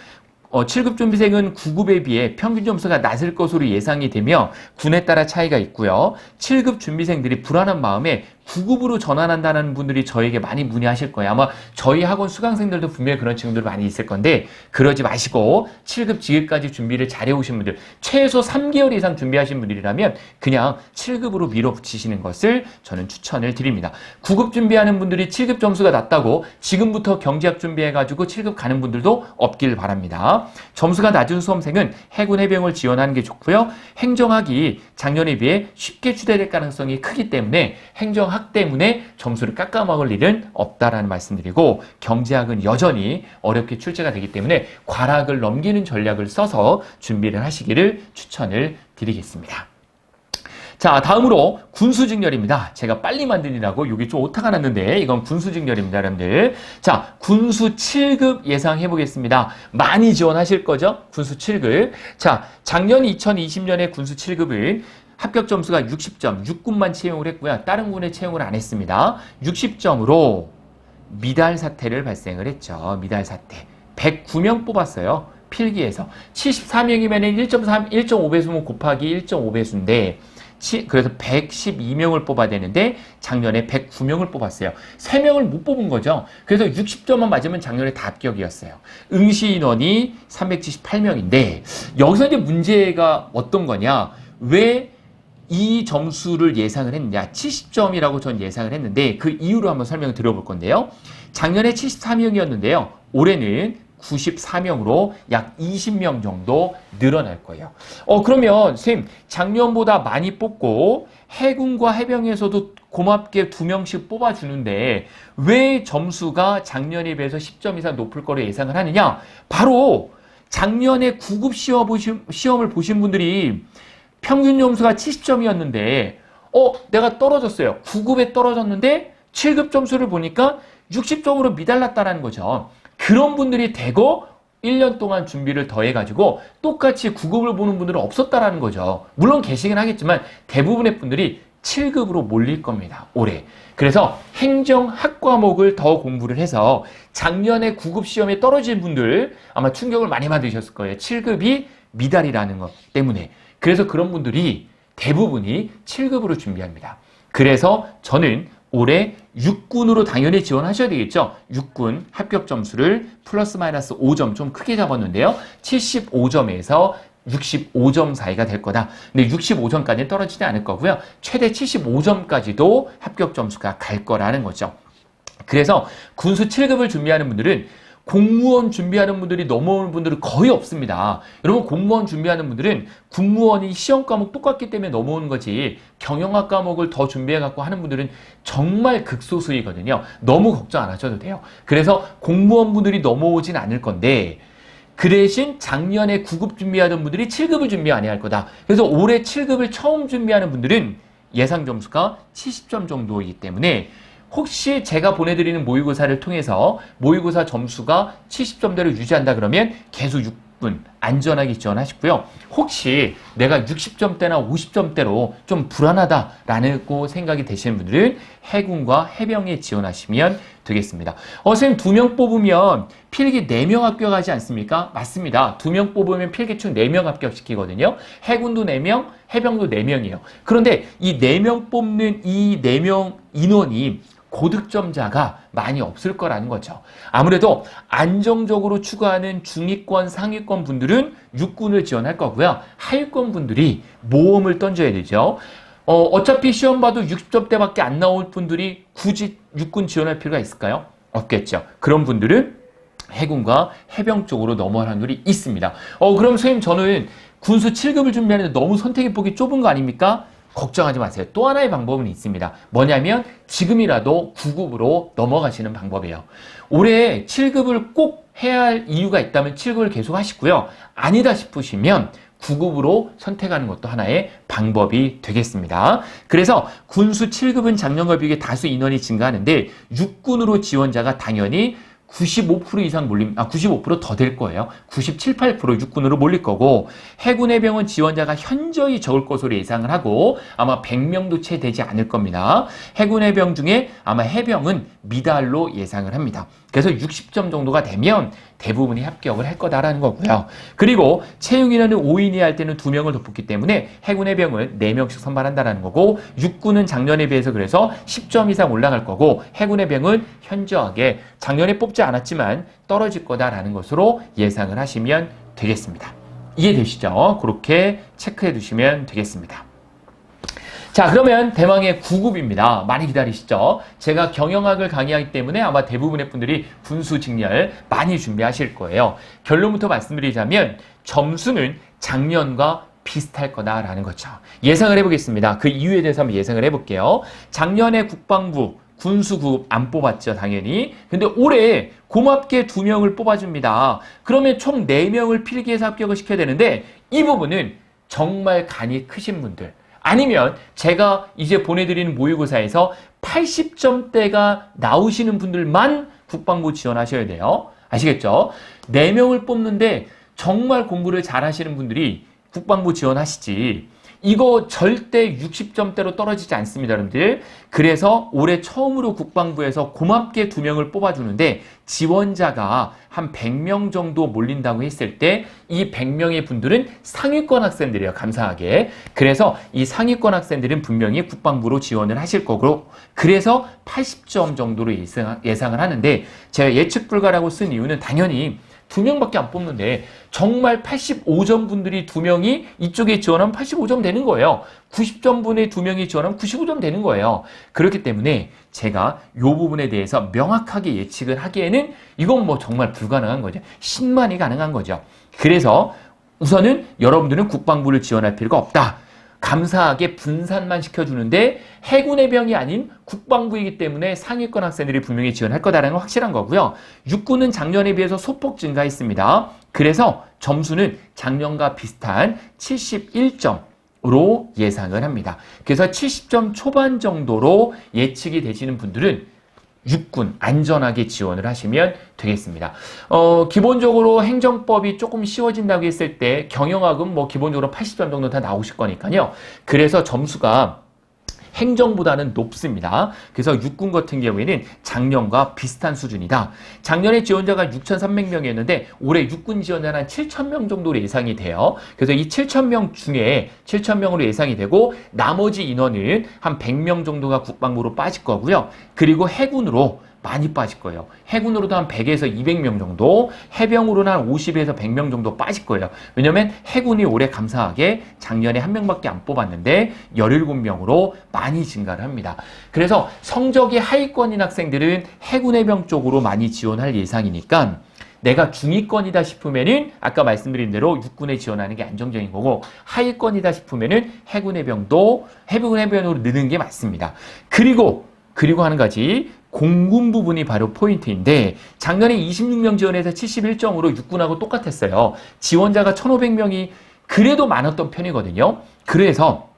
7급 준비생은 9급에 비해 평균 점수가 낮을 것으로 예상이 되며 군에 따라 차이가 있고요. 7급 준비생들이 불안한 마음에 9급으로 전환한다는 분들이 저에게 많이 문의하실 거예요. 아마 저희 학원 수강생들도 분명히 그런 친구들 많이 있을 건데 그러지 마시고 7급 지급까지 준비를 잘해오신 분들, 최소 3개월 이상 준비하신 분들이라면 그냥 7급으로 밀어붙이시는 것을 저는 추천을 드립니다. 9급 준비하는 분들이 7급 점수가 낮다고 지금부터 경제학 준비해가지고 7급 가는 분들도 없길 바랍니다. 점수가 낮은 수험생은 해군 해병을 지원하는 게 좋고요. 행정학이 작년에 비해 쉽게 추대될 가능성이 크기 때문에 행정학 때문에 점수를 깎아먹을 일은 없다라는 말씀드리고, 경제학은 여전히 어렵게 출제가 되기 때문에 과락을 넘기는 전략을 써서 준비를 하시기를 추천을 드리겠습니다. 자, 다음으로 군수직렬입니다. 제가 빨리 만드느라고 여기 좀 오타가 났는데 이건 군수직렬입니다, 여러분들. 자, 군수 7급 예상해 보겠습니다. 많이 지원하실 거죠? 군수 7급. 자, 작년 2020년에 군수 7급은 합격 점수가 60점, 육군만 채용을 했고요. 다른 군에 채용을 안 했습니다. 60점으로 미달 사태를 발생을 했죠. 미달 사태. 109명 뽑았어요. 필기에서. 74명이면 1.5배수면 곱하기 1.5배수인데 그래서 112명을 뽑아야 되는데 작년에 109명을 뽑았어요. 3명을 못 뽑은 거죠. 그래서 60점만 맞으면 작년에 다 합격이었어요. 응시 인원이 378명인데 여기서 이제 문제가 어떤 거냐. 왜 이 점수를 예상을 했느냐. 70점이라고 전 예상을 했는데 그 이유로 한번 설명을 드려볼 건데요. 작년에 74명이었는데요. 올해는 94명으로 약 20명 정도 늘어날 거예요. 그러면 선생님 작년보다 많이 뽑고 해군과 해병에서도 고맙게 2명씩 뽑아주는데 왜 점수가 작년에 비해서 10점 이상 높을 거로 예상을 하느냐? 바로 작년에 9급 시험을 보신 분들이 평균 점수가 70점이었는데 내가 떨어졌어요. 9급에 떨어졌는데 7급 점수를 보니까 60점으로 미달났다는 거죠. 그런 분들이 대거 1년 동안 준비를 더해가지고 똑같이 9급을 보는 분들은 없었다라는 거죠. 물론 계시긴 하겠지만 대부분의 분들이 7급으로 몰릴 겁니다. 올해. 그래서 행정학 과목을 더 공부를 해서 작년에 9급 시험에 떨어진 분들 아마 충격을 많이 받으셨을 거예요. 7급이 미달이라는 것 때문에. 그래서 그런 분들이 대부분이 7급으로 준비합니다. 그래서 저는 올해 육군으로 당연히 지원하셔야 되겠죠. 육군 합격 점수를 플러스 마이너스 5점 좀 크게 잡았는데요. 75점에서 65점 사이가 될 거다. 근데 65점까지는 떨어지지 않을 거고요. 최대 75점까지도 합격 점수가 갈 거라는 거죠. 그래서 군수 7급을 준비하는 분들은 공무원 준비하는 분들이 넘어오는 분들은 거의 없습니다. 여러분 공무원 준비하는 분들은 국무원이 시험 과목 똑같기 때문에 넘어오는 거지 경영학 과목을 더 준비해갖고 하는 분들은 정말 극소수이거든요. 너무 걱정 안 하셔도 돼요. 그래서 공무원 분들이 넘어오진 않을 건데 그 대신 작년에 9급 준비하던 분들이 7급을 준비 안 해야 할 거다. 그래서 올해 7급을 처음 준비하는 분들은 예상 점수가 70점 정도이기 때문에 혹시 제가 보내드리는 모의고사를 통해서 모의고사 점수가 70점대로 유지한다 그러면 계속 6분 안전하게 지원하시고요. 혹시 내가 60점대나 50점대로 좀 불안하다라고 생각이 되시는 분들은 해군과 해병에 지원하시면 되겠습니다. 선생님 2명 뽑으면 필기 4명 합격하지 않습니까? 맞습니다. 2명 뽑으면 필기충 4명 합격시키거든요. 해군도 4명, 해병도 4명이에요. 그런데 이 4명 뽑는 이 4명 인원이 고득점자가 많이 없을 거라는 거죠. 아무래도 안정적으로 추구하는 중위권, 상위권 분들은 육군을 지원할 거고요. 하위권 분들이 모험을 던져야 되죠. 어차피 시험 봐도 60점대밖에 안 나올 분들이 굳이 육군 지원할 필요가 있을까요? 없겠죠. 그런 분들은 해군과 해병 쪽으로 넘어가는 분들이 있습니다. 그럼 선생님 저는 군수 7급을 준비하는데 너무 선택의 폭이 좁은 거 아닙니까? 걱정하지 마세요. 또 하나의 방법은 있습니다. 뭐냐면 지금이라도 9급으로 넘어가시는 방법이에요. 올해 7급을 꼭 해야 할 이유가 있다면 7급을 계속 하시고요. 아니다 싶으시면 9급으로 선택하는 것도 하나의 방법이 되겠습니다. 그래서 군수 7급은 작년과 비교해 다수 인원이 증가하는데 육군으로 지원자가 당연히 95% 이상 95%더 될 거예요. 97, 8% 육군으로 몰릴 거고, 해군 해병은 지원자가 현저히 적을 것으로 예상을 하고 아마 100명도 채 되지 않을 겁니다. 해군 해병 중에 아마 해병은 미달로 예상을 합니다. 그래서 60점 정도가 되면 대부분이 합격을 할 거다라는 거고요. 그리고 채용 인원을 5인이 할 때는 2명을 더 뽑기 때문에 해군 해병은 4명씩 선발한다라는 거고, 육군은 작년에 비해서 그래서 10점 이상 올라갈 거고, 해군 해병은 현저하게 작년에 뽑지 않았지만 떨어질 거다라는 것으로 예상을 하시면 되겠습니다. 이해되시죠? 그렇게 체크해 두시면 되겠습니다. 자, 그러면 대망의 9급입니다. 많이 기다리시죠? 제가 경영학을 강의하기 때문에 아마 대부분의 분들이 군수 직렬 많이 준비하실 거예요. 결론부터 말씀드리자면 점수는 작년과 비슷할 거다라는 거죠. 예상을 해보겠습니다. 그 이유에 대해서 한번 예상을 해볼게요. 작년에 국방부 군수 9급 안 뽑았죠, 당연히. 근데 올해 고맙게 2명을 뽑아줍니다. 그러면 총 4명을 필기해서 합격을 시켜야 되는데, 이 부분은 정말 간이 크신 분들, 아니면 제가 이제 보내드리는 모의고사에서 80점대가 나오시는 분들만 국방부 지원하셔야 돼요. 아시겠죠? 4명을 뽑는데 정말 공부를 잘 하시는 분들이 국방부 지원하시지, 이거 절대 60점대로 떨어지지 않습니다, 여러분들. 그래서 올해 처음으로 국방부에서 고맙게 2명을 뽑아주는데, 지원자가 한 100명 정도 몰린다고 했을 때 이 100명의 분들은 상위권 학생들이에요, 감사하게. 그래서 이 상위권 학생들은 분명히 국방부로 지원을 하실 거고, 그래서 80점 정도로 예상을 하는데, 제가 예측 불가라고 쓴 이유는 당연히 2명밖에 안 뽑는데 정말 85점 분들이 2명이 이쪽에 지원하면 85점 되는 거예요. 90점 분의 2명이 지원하면 95점 되는 거예요. 그렇기 때문에 제가 이 부분에 대해서 명확하게 예측을 하기에는 이건 뭐 정말 불가능한 거죠. 신만이 가능한 거죠. 그래서 우선은 여러분들은 국방부를 지원할 필요가 없다. 감사하게 분산만 시켜주는데 해군 해병이 아닌 국방부이기 때문에 상위권 학생들이 분명히 지원할 거다라는 건 확실한 거고요. 육군은 작년에 비해서 소폭 증가했습니다. 그래서 점수는 작년과 비슷한 71점으로 예상을 합니다. 그래서 70점 초반 정도로 예측이 되시는 분들은 육군 안전하게 지원을 하시면 되겠습니다. 기본적으로 행정법이 조금 쉬워진다고 했을 때 경영학은 뭐 기본적으로 80점 정도 다 나오실 거니까요. 그래서 점수가 행정보다는 높습니다. 그래서 육군 같은 경우에는 작년과 비슷한 수준이다. 작년에 지원자가 6,300명이었는데 올해 육군 지원자는 한 7,000명 정도로 예상이 돼요. 그래서 이 7,000명 중에 7,000명으로 예상이 되고, 나머지 인원은 한 100명 정도가 국방부로 빠질 거고요. 그리고 해군으로 많이 빠질 거예요. 해군으로도 한 100에서 200명 정도, 해병으로는 한 50에서 100명 정도 빠질 거예요. 왜냐면 해군이 올해 감사하게 작년에 1명밖에 안 뽑았는데 17명으로 많이 증가를 합니다. 그래서 성적이 하위권인 학생들은 해군 해병 쪽으로 많이 지원할 예상이니까, 내가 중위권이다 싶으면은 아까 말씀드린 대로 육군에 지원하는 게 안정적인 거고, 하위권이다 싶으면은 해군 해병도 해군 해병으로 넣는 게 맞습니다. 그리고 한 가지, 공군 부분이 바로 포인트인데, 작년에 26명 지원해서 71점으로 육군하고 똑같았어요. 지원자가 1,500명이 그래도 많았던 편이거든요. 그래서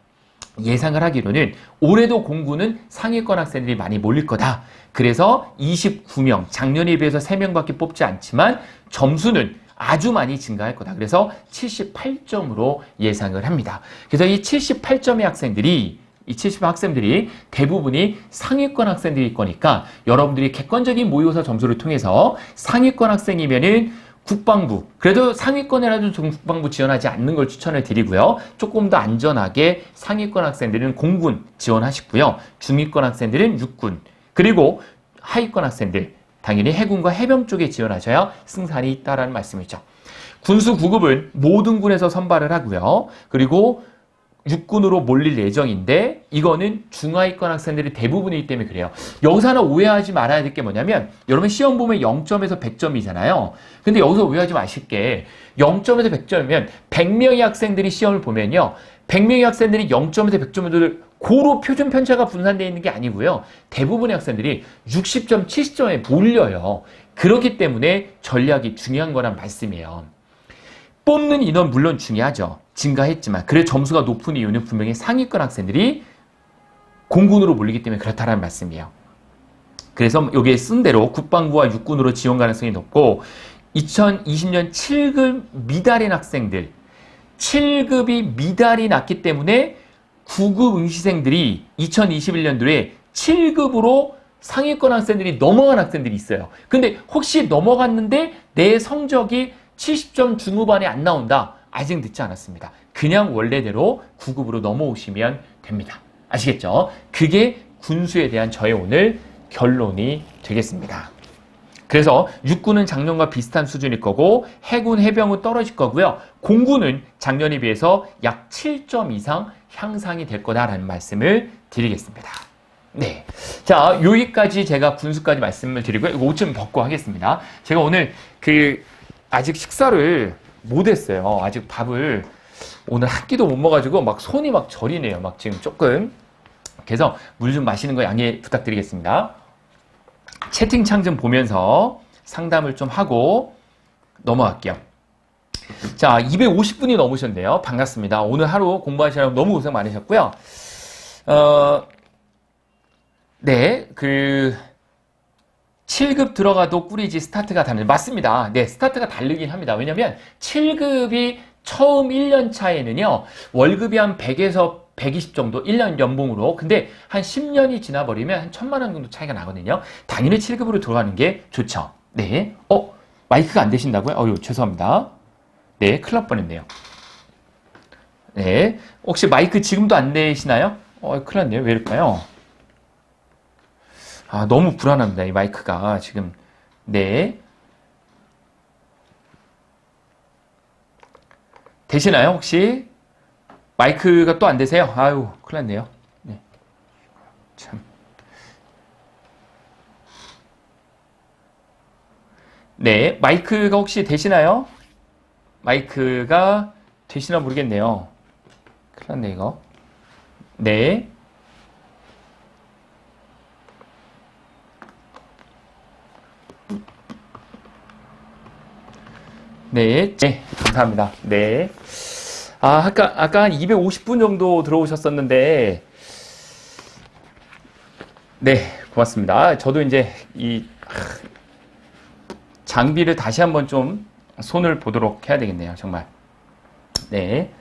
예상을 하기로는 올해도 공군은 상위권 학생들이 많이 몰릴 거다. 그래서 29명, 작년에 비해서 3명밖에 뽑지 않지만 점수는 아주 많이 증가할 거다. 그래서 78점으로 예상을 합니다. 그래서 이 78점의 학생들이, 이 70명 학생들이 대부분이 상위권 학생들일 거니까, 여러분들이 객관적인 모의고사 점수를 통해서 상위권 학생이면은 국방부, 그래도 상위권이라도 좀 국방부 지원하지 않는 걸 추천을 드리고요. 조금 더 안전하게 상위권 학생들은 공군 지원하시고요. 중위권 학생들은 육군, 그리고 하위권 학생들 당연히 해군과 해병 쪽에 지원하셔야 승산이 있다라는 말씀이죠. 군수 9급은 모든 군에서 선발을 하고요. 그리고 육군으로 몰릴 예정인데, 이거는 중하위권 학생들이 대부분이기 때문에 그래요. 여기서 하나 오해하지 말아야 될 게 뭐냐면, 여러분 시험 보면 0점에서 100점이잖아요. 근데 여기서 오해하지 마실 게, 0점에서 100점이면 100명의 학생들이 시험을 보면요, 100명의 학생들이 0점에서 100점을 고로 표준 편차가 분산되어 있는 게 아니고요. 대부분의 학생들이 60점, 70점에 몰려요. 그렇기 때문에 전략이 중요한 거란 말씀이에요. 뽑는 인원 물론 중요하죠. 증가했지만, 그래 점수가 높은 이유는 분명히 상위권 학생들이 공군으로 몰리기 때문에 그렇다는 말씀이에요. 그래서 여기에 쓴 대로 국방부와 육군으로 지원 가능성이 높고 2020년 7급 미달인 학생들 7급이 미달이 났기 때문에 9급 응시생들이 2021년도에 7급으로 상위권 학생들이 넘어간 학생들이 있어요. 근데 혹시 넘어갔는데 내 성적이 70점 중후반에 안 나온다. 아직 늦지 않았습니다. 그냥 원래대로 9급으로 넘어오시면 됩니다. 아시겠죠? 그게 군수에 대한 저의 오늘 결론이 되겠습니다. 그래서 육군은 작년과 비슷한 수준일 거고 해군, 해병은 떨어질 거고요. 공군은 작년에 비해서 약 7점 이상 향상이 될 거다라는 말씀을 드리겠습니다. 네. 자, 여기까지 제가 군수까지 말씀을 드리고요. 이거 옷 좀 벗고 하겠습니다. 제가 오늘 아직 식사를 못 했어요. 아직 밥을 오늘 한 끼도 못 먹어가지고 막 손이 막 저리네요. 막 지금 조금. 그래서 물 좀 마시는 거 양해 부탁드리겠습니다. 채팅창 좀 보면서 상담을 좀 하고 넘어갈게요. 자, 250분이 넘으셨네요. 반갑습니다. 오늘 하루 공부하시느라고 너무 고생 많으셨고요. 네, 7급 들어가도 꿀이지 스타트가 다르죠. 맞습니다. 네, 스타트가 다르긴 합니다. 왜냐면 7급이 처음 1년 차에는요, 월급이 한 100에서 120 정도 1년 연봉으로. 근데 한 10년이 지나버리면 한 1000만 원 정도 차이가 나거든요. 당연히 7급으로 들어가는 게 좋죠. 네. 마이크가 안 되신다고요? 어유 죄송합니다. 네, 큰일 날 뻔했네요. 네. 혹시 마이크 지금도 안 되시나요? 큰일 났네요. 왜 이럴까요? 아, 너무 불안합니다. 이 마이크가 지금. 네. 되시나요, 혹시? 마이크가 또 안 되세요? 아유, 큰일 났네요. 네. 참. 네, 마이크가 혹시 되시나요? 마이크가 되시나 모르겠네요. 큰일 났네, 이거. 네. 네, 네, 감사합니다. 네. 아까 한 250분 정도 들어오셨었는데, 네, 고맙습니다. 저도 이제 장비를 다시 한번 좀 손을 보도록 해야 되겠네요, 정말. 네.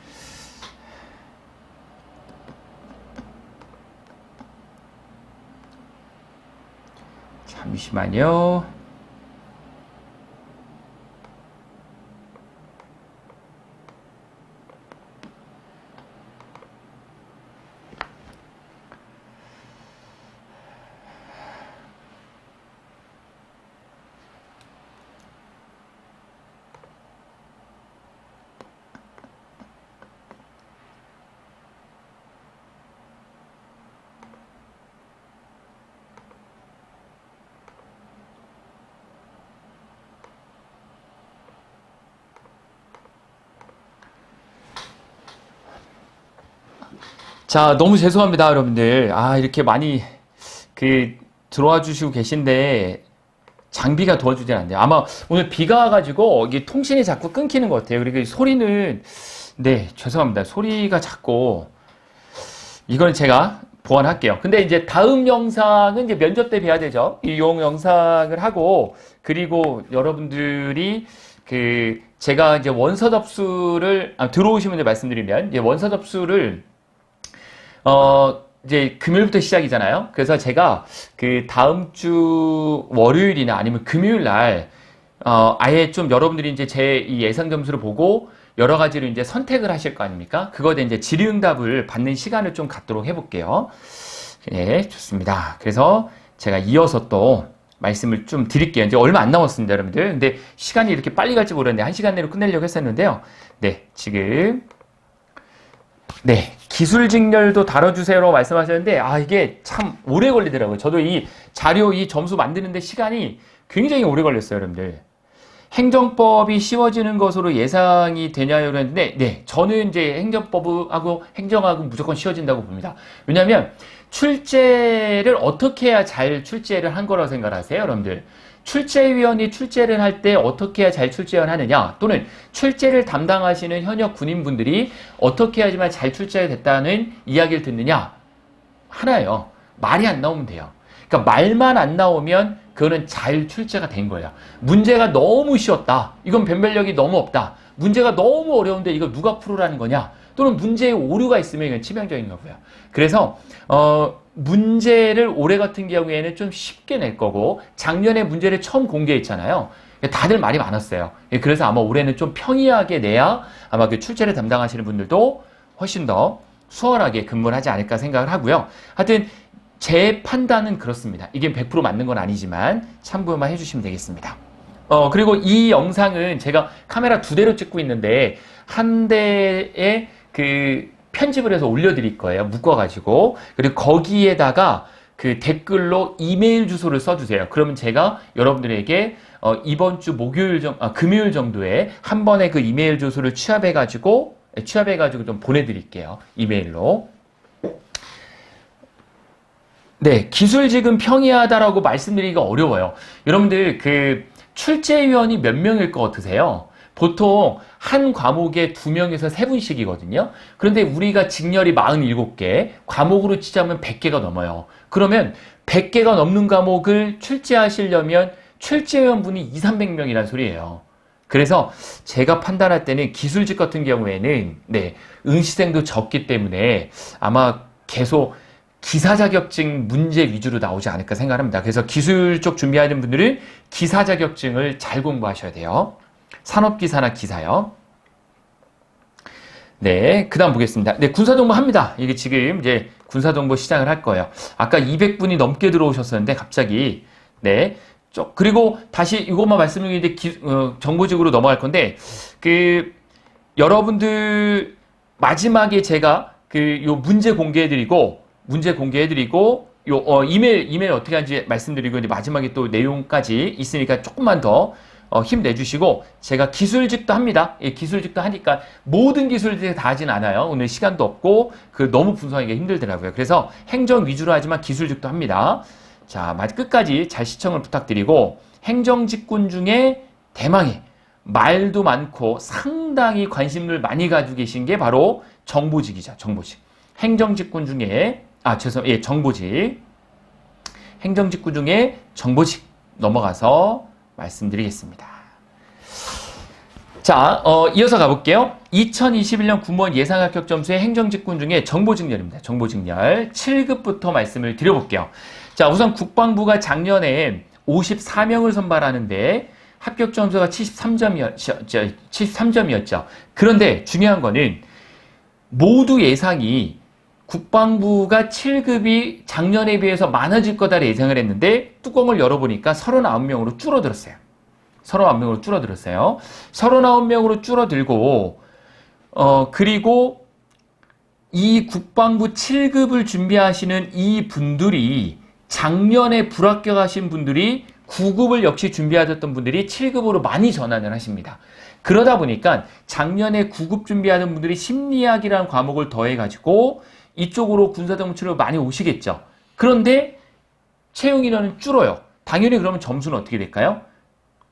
잠시만요. 자, 너무 죄송합니다, 여러분들. 이렇게 많이 들어와 주시고 계신데 장비가 도와주진 않네요. 아마 오늘 비가 와가지고 이게 통신이 자꾸 끊기는 것 같아요. 그리고 소리는 네, 죄송합니다. 소리가 자꾸 이건 제가 보완할게요. 근데 이제 다음 영상은 이제 면접 때 뵈야 되죠. 이 영상을 하고 그리고 여러분들이 제가 이제 원서 접수를 들어오시면 이제 말씀드리면 이제 원서 접수를 이제 금요일부터 시작이잖아요. 그래서 제가 다음 주 월요일이나 아니면 금요일 날, 아예 좀 여러분들이 이제 제 이 예상 점수를 보고 여러 가지로 이제 선택을 하실 거 아닙니까? 그거에 이제 질의응답을 받는 시간을 좀 갖도록 해볼게요. 네, 좋습니다. 그래서 제가 이어서 또 말씀을 좀 드릴게요. 이제 얼마 안 남았습니다, 여러분들. 근데 시간이 이렇게 빨리 갈지 모르겠는데 1시간 내로 끝내려고 했었는데요. 네, 지금. 네, 기술 직렬도 다뤄주세요라고 말씀하셨는데 이게 참 오래 걸리더라고요. 저도 이 자료, 이 점수 만드는데 시간이 굉장히 오래 걸렸어요, 여러분들. 행정법이 쉬워지는 것으로 예상이 되냐요? 그랬는데 네, 저는 이제 행정법하고 행정하고 무조건 쉬워진다고 봅니다. 왜냐하면 출제를 어떻게 해야 잘 출제를 한 거라고 생각하세요, 여러분들? 출제위원이 출제를 할 때 어떻게 해야 잘 출제를 하느냐, 또는 출제를 담당하시는 현역 군인분들이 어떻게 해야지만 잘 출제가 됐다는 이야기를 듣느냐, 하나예요. 말이 안 나오면 돼요. 그러니까 말만 안 나오면 그거는 자율 출제가 된 거예요. 문제가 너무 쉬웠다. 이건 변별력이 너무 없다. 문제가 너무 어려운데 이거 누가 풀으라는 거냐? 또는 문제에 오류가 있으면 이건 치명적인 거고요. 그래서 문제를 올해 같은 경우에는 좀 쉽게 낼 거고 작년에 문제를 처음 공개했잖아요. 다들 말이 많았어요. 그래서 아마 올해는 좀 평이하게 내야 아마 그 출제를 담당하시는 분들도 훨씬 더 수월하게 근무를 하지 않을까 생각을 하고요. 하여튼 제 판단은 그렇습니다. 이게 100% 맞는 건 아니지만 참고만 해주시면 되겠습니다. 그리고 이 영상은 제가 카메라 2대로 찍고 있는데 한 대에 그 편집을 해서 올려드릴 거예요. 묶어가지고. 그리고 거기에다가 그 댓글로 이메일 주소를 써주세요. 그러면 제가 여러분들에게 이번 주 금요일 정도에 한 번에 그 이메일 주소를 취합해가지고 좀 보내드릴게요. 이메일로. 네, 기술 지금 평이하다라고 말씀드리기가 어려워요. 여러분들 그 출제위원이 몇 명일 것 같으세요? 보통 한 과목에 2명에서 3분씩이거든요. 그런데 우리가 직렬이 47개, 과목으로 치자면 100개가 넘어요. 그러면 100개가 넘는 과목을 출제하시려면 출제위원분이 200~300명이란 소리예요. 그래서 제가 판단할 때는 기술직 같은 경우에는 응시생도 적기 때문에 아마 계속 기사 자격증 문제 위주로 나오지 않을까 생각합니다. 그래서 기술 쪽 준비하는 분들은 기사 자격증을 잘 공부하셔야 돼요. 산업기사나 기사요. 네, 그 다음 보겠습니다. 네, 군사정보 합니다. 이게 지금 이제 군사정보 시작을 할 거예요. 아까 200분이 넘게 들어오셨었는데 갑자기 그리고 다시 이것만 말씀드리는데 정보직으로 넘어갈 건데 여러분들 마지막에 제가 요 문제 공개해드리고 이메일 어떻게 하는지 말씀드리고 이제 마지막에 또 내용까지 있으니까 조금만 더 힘내주시고 제가 기술직도 합니다. 기술직도 하니까 모든 기술직이 다 하진 않아요. 오늘 시간도 없고 너무 분석하기가 힘들더라고요. 그래서 행정 위주로 하지만 기술직도 합니다. 자, 끝까지 잘 시청을 부탁드리고 행정직군 중에 대망의 말도 많고 상당히 관심을 많이 가지고 계신 게 바로 정보직이죠. 정보직. 행정직군 중에 정보직. 행정직군 중에 정보직 넘어가서 말씀드리겠습니다. 자, 이어서 가볼게요. 2021년 군무원 예상합격 점수의 행정직군 중에 정보직렬입니다. 정보직렬 7급부터 말씀을 드려볼게요. 자, 우선 국방부가 작년에 54명을 선발하는데 합격 점수가 73점이었죠. 그런데 중요한 거는 모두 예상이 국방부가 7급이 작년에 비해서 많아질 거다 예상을 했는데 뚜껑을 열어보니까 39명으로 줄어들었어요. 39명으로 줄어들고 그리고 이 국방부 7급을 준비하시는 이 분들이 작년에 불합격하신 분들이 9급을 역시 준비하셨던 분들이 7급으로 많이 전환을 하십니다. 그러다 보니까 작년에 9급 준비하던 분들이 심리학이라는 과목을 더해가지고 이쪽으로 군사정보치로 많이 오시겠죠. 그런데 채용 인원은 줄어요. 당연히 그러면 점수는 어떻게 될까요?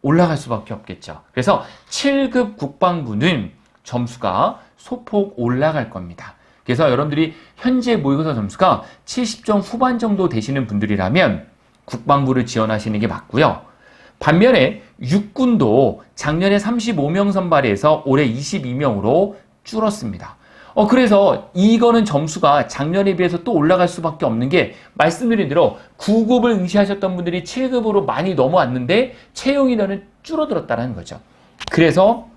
올라갈 수밖에 없겠죠. 그래서 7급 국방부는 점수가 소폭 올라갈 겁니다. 그래서 여러분들이 현재 모의고사 점수가 70점 후반 정도 되시는 분들이라면 국방부를 지원하시는 게 맞고요. 반면에 육군도 작년에 35명 선발해서 올해 22명으로 줄었습니다. 그래서 이거는 점수가 작년에 비해서 또 올라갈 수밖에 없는 게 말씀드린 대로 9급을 응시하셨던 분들이 7급으로 많이 넘어왔는데 채용 인원은 줄어들었다는 거죠. 그래서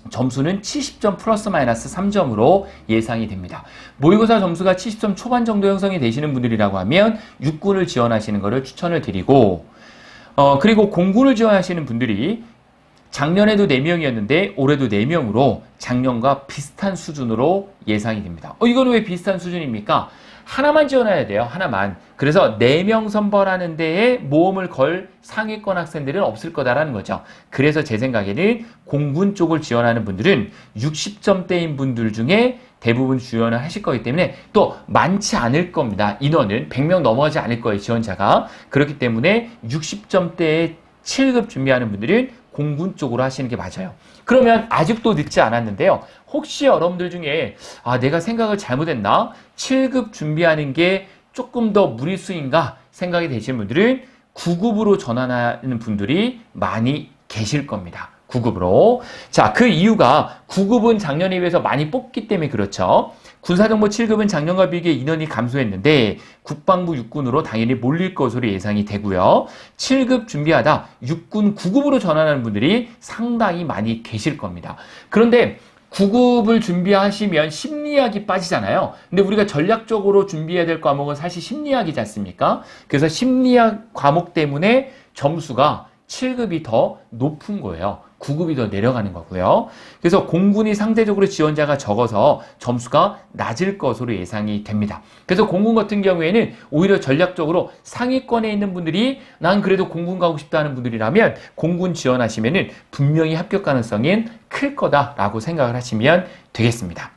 점수는 70점 플러스 마이너스 3점으로 예상이 됩니다. 모의고사 점수가 70점 초반 정도 형성이 되시는 분들이라고 하면 육군을 지원하시는 것을 추천을 드리고 그리고 공군을 지원하시는 분들이 작년에도 4명이었는데 올해도 4명으로 작년과 비슷한 수준으로 예상이 됩니다. 이건 왜 비슷한 수준입니까? 하나만 지원해야 돼요. 하나만. 그래서 4명 선발하는 데에 모험을 걸 상위권 학생들은 없을 거다라는 거죠. 그래서 제 생각에는 공군 쪽을 지원하는 분들은 60점대인 분들 중에 대부분 지원을 하실 거기 때문에 또 많지 않을 겁니다. 인원은 100명 넘어가지 않을 거예요. 지원자가. 그렇기 때문에 60점대에 7급 준비하는 분들은 공군 쪽으로 하시는 게 맞아요. 그러면 아직도 늦지 않았는데요. 혹시 여러분들 중에 내가 생각을 잘못했나? 7급 준비하는 게 조금 더 무리수인가 생각이 되시는 분들은 9급으로 전환하는 분들이 많이 계실 겁니다. 9급으로. 자, 그 이유가 9급은 작년에 비해서 많이 뽑기 때문에 그렇죠. 군사정보 7급은 작년과 비교해 인원이 감소했는데 국방부 육군으로 당연히 몰릴 것으로 예상이 되고요. 7급 준비하다 육군 9급으로 전환하는 분들이 상당히 많이 계실 겁니다. 그런데 9급을 준비하시면 심리학이 빠지잖아요. 근데 우리가 전략적으로 준비해야 될 과목은 사실 심리학이지 않습니까? 그래서 심리학 과목 때문에 점수가 7급이 더 높은 거예요. 9급이 더 내려가는 거고요. 그래서 공군이 상대적으로 지원자가 적어서 점수가 낮을 것으로 예상이 됩니다. 그래서 공군 같은 경우에는 오히려 전략적으로 상위권에 있는 분들이 난 그래도 공군 가고 싶다 하는 분들이라면 공군 지원하시면은 분명히 합격 가능성이 클 거다라고 생각을 하시면 되겠습니다.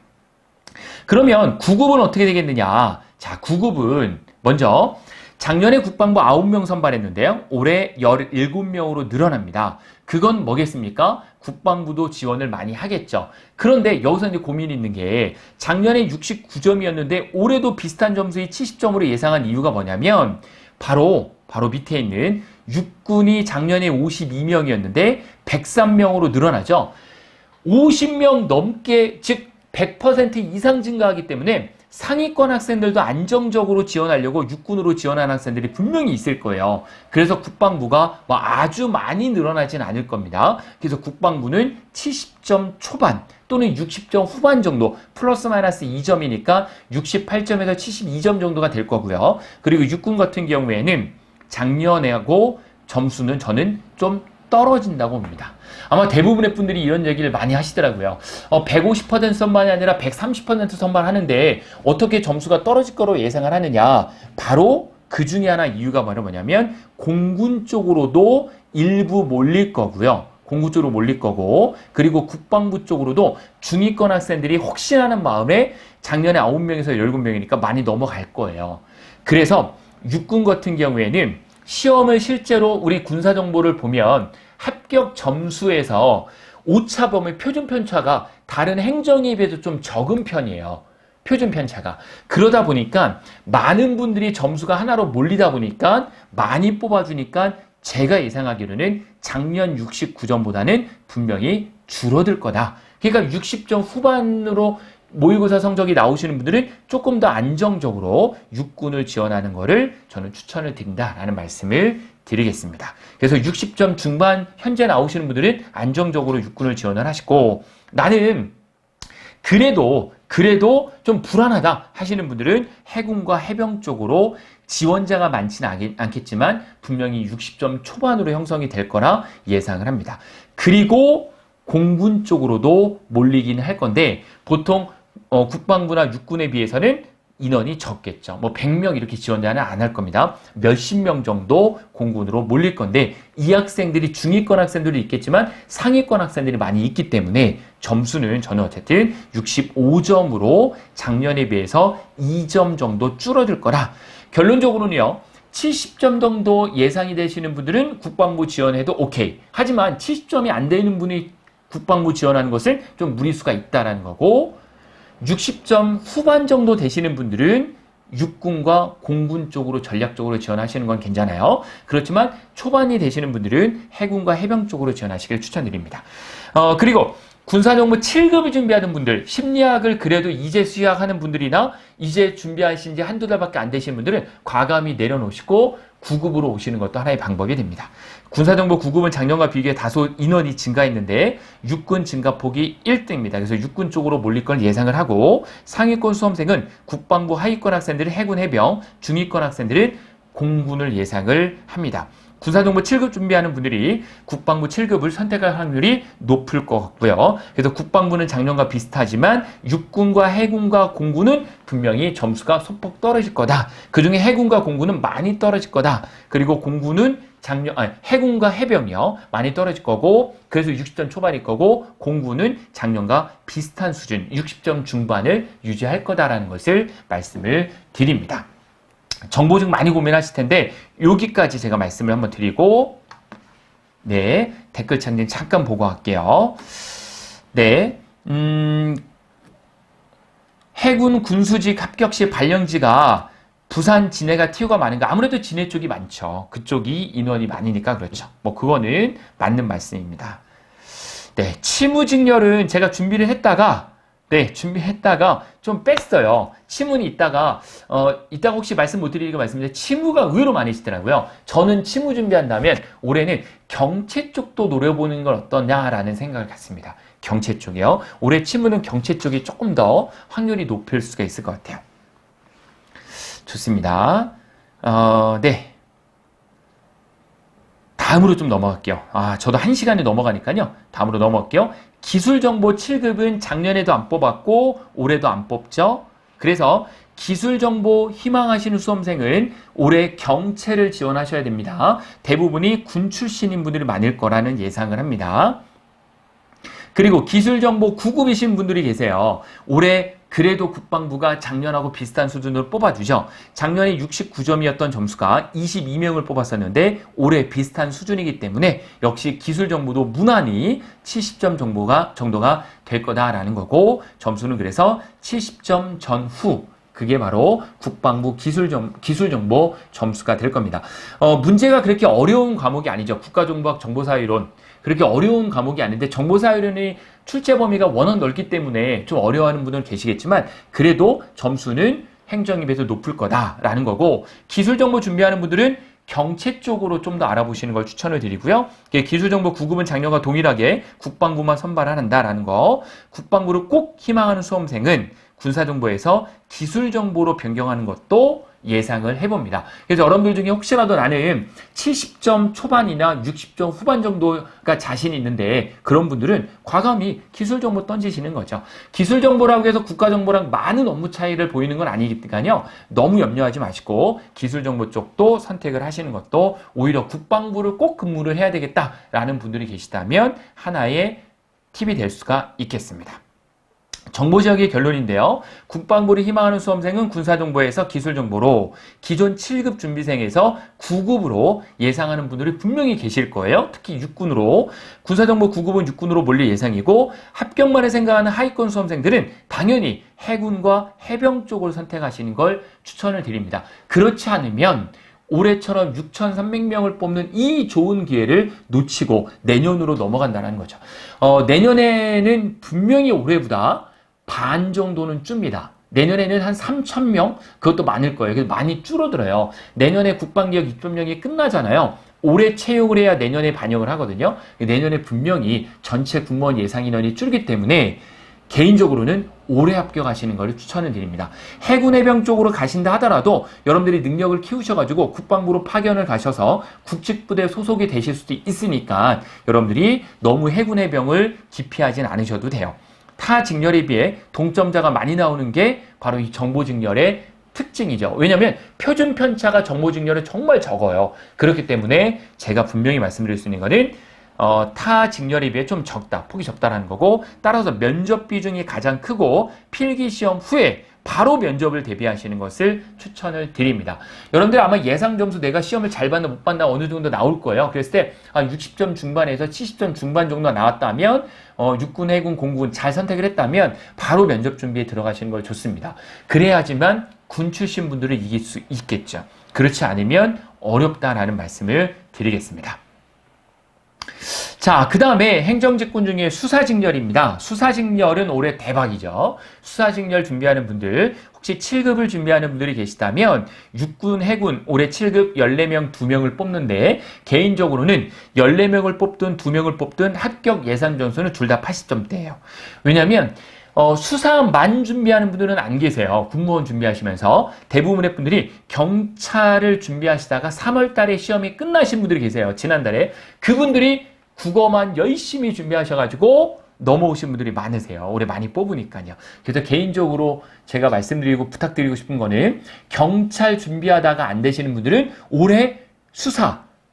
그러면 9급은 어떻게 되겠느냐? 자, 9급은 먼저 작년에 국방부 9명 선발했는데요. 올해 17명으로 늘어납니다. 그건 뭐겠습니까? 국방부도 지원을 많이 하겠죠. 그런데 여기서 이제 고민이 있는 게 작년에 69점이었는데 올해도 비슷한 점수의 70점으로 예상한 이유가 뭐냐면 바로 밑에 있는 육군이 작년에 52명이었는데 103명으로 늘어나죠. 50명 넘게, 즉 100% 이상 증가하기 때문에 상위권 학생들도 안정적으로 지원하려고 육군으로 지원하는 학생들이 분명히 있을 거예요. 그래서 국방부가 뭐 아주 많이 늘어나진 않을 겁니다. 그래서 국방부는 70점 초반 또는 60점 후반 정도, 플러스 마이너스 2점이니까 68점에서 72점 정도가 될 거고요. 그리고 육군 같은 경우에는 작년하고 점수는 저는 좀 떨어진다고 봅니다. 아마 대부분의 분들이 이런 얘기를 많이 하시더라고요. 150% 선발이 아니라 130% 선발하는데 어떻게 점수가 떨어질 거로 예상을 하느냐. 바로 그 중에 하나 이유가 뭐냐면 공군 쪽으로도 일부 몰릴 거고요. 공군 쪽으로 몰릴 거고, 그리고 국방부 쪽으로도 중위권 학생들이 혹시나 하는 마음에 작년에 9명에서 17명이니까 많이 넘어갈 거예요. 그래서 육군 같은 경우에는 시험을 실제로 우리 군사정보를 보면 합격 점수에서 오차 범위 표준 편차가 다른 행정에 비해서 좀 적은 편이에요. 표준 편차가. 그러다 보니까 많은 분들이 점수가 하나로 몰리다 보니까 많이 뽑아주니까 제가 예상하기로는 작년 69점보다는 분명히 줄어들 거다. 그러니까 60점 후반으로 모의고사 성적이 나오시는 분들은 조금 더 안정적으로 육군을 지원하는 것을 저는 추천을 드린다라는 말씀을 드리겠습니다. 그래서 60점 중반 현재 나오시는 분들은 안정적으로 육군을 지원을 하시고, 나는 그래도 좀 불안하다 하시는 분들은 해군과 해병 쪽으로 지원자가 많지는 않겠지만 분명히 60점 초반으로 형성이 될 거라 예상을 합니다. 그리고 공군 쪽으로도 몰리기는 할 건데 보통 국방부나 육군에 비해서는 인원이 적겠죠. 뭐 100명 이렇게 지원자는 안 할 겁니다. 몇십 명 정도 공군으로 몰릴 건데 이 학생들이 중위권 학생들도 있겠지만 상위권 학생들이 많이 있기 때문에 점수는 저는 어쨌든 65점으로 작년에 비해서 2점 정도 줄어들 거라. 결론적으로는요. 70점 정도 예상이 되시는 분들은 국방부 지원해도 오케이. 하지만 70점이 안 되는 분이 국방부 지원하는 것은 좀 무리수가 있다라는 거고, 60점 후반 정도 되시는 분들은 육군과 공군 쪽으로 전략적으로 지원하시는 건 괜찮아요. 그렇지만 초반이 되시는 분들은 해군과 해병 쪽으로 지원하시길 추천드립니다. 그리고 군사정보 7급을 준비하는 분들, 심리학을 그래도 이제 수학하는 분들이나 이제 준비하신 지 한두 달밖에 안 되신 분들은 과감히 내려놓으시고 9급으로 오시는 것도 하나의 방법이 됩니다. 군사정보 9급은 작년과 비교해 다소 인원이 증가했는데 육군 증가폭이 1등입니다. 그래서 육군 쪽으로 몰릴 걸 예상을 하고, 상위권 수험생은 국방부, 하위권 학생들은 해군, 해병, 중위권 학생들은 공군을 예상을 합니다. 군사정보 7급 준비하는 분들이 국방부 7급을 선택할 확률이 높을 것 같고요. 그래서 국방부는 작년과 비슷하지만 육군과 해군과 공군은 분명히 점수가 소폭 떨어질 거다. 그중에 해군과 공군은 많이 떨어질 거다. 그리고 공군은 해군과 해병이요. 많이 떨어질 거고, 그래서 60점 초반일 거고, 공군은 작년과 비슷한 수준, 60점 중반을 유지할 거다라는 것을 말씀을 드립니다. 정보직 많이 고민하실 텐데 여기까지 제가 말씀을 한번 드리고, 네, 댓글창 좀 잠깐 보고 갈게요. 네, 해군 군수직 합격 시 발령지가 부산 진해가 TU가 많은가? 아무래도 진해 쪽이 많죠. 그쪽이 인원이 많으니까 그렇죠. 뭐 그거는 맞는 말씀입니다. 네, 치무직렬은 제가 준비를 했다가 좀 뺐어요. 치무는 이따가 혹시 말씀 못 드리니까 말씀드리는데 치무가 의외로 많으시더라고요. 저는 치무 준비한다면 올해는 경채 쪽도 노려보는 건 어떠냐라는 생각을 갖습니다. 경채 쪽이요. 올해 치무는 경채 쪽이 조금 더 확률이 높을 수가 있을 것 같아요. 좋습니다. 네. 다음으로 좀 넘어갈게요. 저도 1시간이 넘어가니까요. 다음으로 넘어갈게요. 기술정보 7급은 작년에도 안 뽑았고 올해도 안 뽑죠. 그래서 기술정보 희망하시는 수험생은 올해 경채를 지원하셔야 됩니다. 대부분이 군 출신인 분들이 많을 거라는 예상을 합니다. 그리고 기술정보 9급이신 분들이 계세요. 올해 그래도 국방부가 작년하고 비슷한 수준으로 뽑아주죠. 작년에 69점이었던 점수가 22명을 뽑았었는데 올해 비슷한 수준이기 때문에 역시 기술정보도 무난히 70점 정도가 될 거다라는 거고 점수는 그래서 70점 전후 그게 바로 국방부 기술정보 점수가 될 겁니다. 문제가 그렇게 어려운 과목이 아니죠. 국가정보학 정보사회론 그렇게 어려운 과목이 아닌데 정보사회론이 출제 범위가 워낙 넓기 때문에 좀 어려워하는 분들은 계시겠지만 그래도 점수는 행정에 비해서 높을 거다라는 거고 기술정보 준비하는 분들은 경채 쪽으로 좀 더 알아보시는 걸 추천을 드리고요. 기술정보 9급은 작년과 동일하게 국방부만 선발한다라는 거. 국방부를 꼭 희망하는 수험생은 군사정보에서 기술정보로 변경하는 것도 예상을 해봅니다. 그래서 여러분들 중에 혹시라도 나는 70점 초반이나 60점 후반 정도가 자신이 있는데 그런 분들은 과감히 기술정보 던지시는 거죠. 기술정보라고 해서 국가정보랑 많은 업무 차이를 보이는 건 아니니까요. 너무 염려하지 마시고 기술정보 쪽도 선택을 하시는 것도 오히려 국방부를 꼭 근무를 해야 되겠다라는 분들이 계시다면 하나의 팁이 될 수가 있겠습니다. 정보지역의 결론인데요. 국방부를 희망하는 수험생은 군사정보에서 기술정보로 기존 7급 준비생에서 9급으로 예상하는 분들이 분명히 계실 거예요. 특히 육군으로. 군사정보 9급은 육군으로 몰릴 예상이고 합격만을 생각하는 하위권 수험생들은 당연히 해군과 해병 쪽을 선택하시는 걸 추천을 드립니다. 그렇지 않으면 올해처럼 6,300명을 뽑는 이 좋은 기회를 놓치고 내년으로 넘어간다는 거죠. 내년에는 분명히 올해보다 반 정도는 줍니다. 내년에는 한 3,000명? 그것도 많을 거예요. 그래서 많이 줄어들어요. 내년에 국방개혁 입점령이 끝나잖아요. 올해 채용을 해야 내년에 반영을 하거든요. 내년에 분명히 전체 군무원 예상 인원이 줄기 때문에 개인적으로는 올해 합격하시는 것을 추천을 드립니다. 해군 해병 쪽으로 가신다 하더라도 여러분들이 능력을 키우셔가지고 국방부로 파견을 가셔서 국직부대 소속이 되실 수도 있으니까 여러분들이 너무 해군 해병을 기피하진 않으셔도 돼요. 타 직렬에 비해 동점자가 많이 나오는 게 바로 이 정보직렬의 특징이죠. 왜냐하면 표준 편차가 정보직렬은 정말 적어요. 그렇기 때문에 제가 분명히 말씀드릴 수 있는 거는 타 직렬에 비해 좀 적다, 폭이 적다라는 거고 따라서 면접 비중이 가장 크고 필기시험 후에 바로 면접을 대비하시는 것을 추천을 드립니다. 여러분들 아마 예상 점수 내가 시험을 잘 봤나 못 봤나 어느 정도 나올 거예요. 그랬을 때 60점 중반에서 70점 중반 정도 나왔다면 육군, 해군, 공군 잘 선택을 했다면 바로 면접 준비에 들어가시는 걸 좋습니다. 그래야지만 군 출신 분들을 이길 수 있겠죠. 그렇지 않으면 어렵다라는 말씀을 드리겠습니다. 자, 그 다음에 행정직군 중에 수사직렬입니다. 수사직렬은 올해 대박이죠. 수사직렬 준비하는 분들, 혹시 7급을 준비하는 분들이 계시다면 육군, 해군 올해 7급 14명 2명을 뽑는데 개인적으로는 14명을 뽑든 2명을 뽑든 합격 예상 점수는 둘 다 80점대예요. 왜냐하면 수사만 준비하는 분들은 안 계세요. 군무원 준비하시면서 대부분의 분들이 경찰을 준비하시다가 3월 달에 시험이 끝나신 분들이 계세요. 지난달에. 그분들이 국어만 열심히 준비하셔가지고 넘어오신 분들이 많으세요. 올해 많이 뽑으니까요. 그래서 개인적으로 제가 말씀드리고 부탁드리고 싶은 거는 경찰 준비하다가 안 되시는 분들은 올해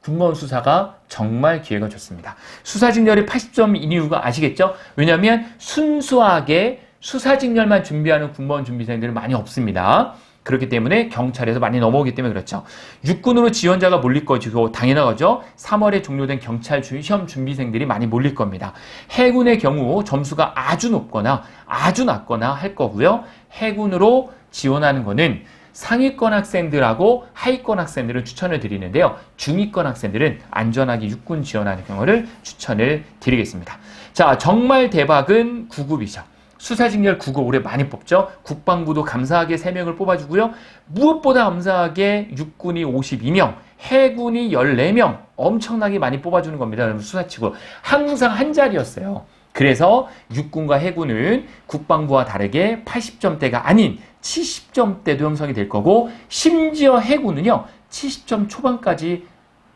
군무원 수사가 정말 기회가 좋습니다. 수사직렬이 80점인 이유가 아시겠죠? 왜냐하면 순수하게 수사직렬만 준비하는 군무원 준비생들은 많이 없습니다. 그렇기 때문에 경찰에서 많이 넘어오기 때문에 그렇죠. 육군으로 지원자가 몰릴 것이고 당연하죠. 3월에 종료된 경찰 시험 준비생들이 많이 몰릴 겁니다. 해군의 경우 점수가 아주 높거나 아주 낮거나 할 거고요. 해군으로 지원하는 거는 상위권 학생들하고 하위권 학생들은 추천을 드리는데요. 중위권 학생들은 안전하게 육군 지원하는 경우를 추천을 드리겠습니다. 자, 정말 대박은 9급이죠. 수사직렬 9급 올해 많이 뽑죠. 국방부도 감사하게 3명을 뽑아주고요. 무엇보다 감사하게 육군이 52명, 해군이 14명 엄청나게 많이 뽑아주는 겁니다. 여러분 수사치고 항상 한 자리였어요. 그래서 육군과 해군은 국방부와 다르게 80점대가 아닌 70점대도 형성이 될 거고 심지어 해군은요 70점 초반까지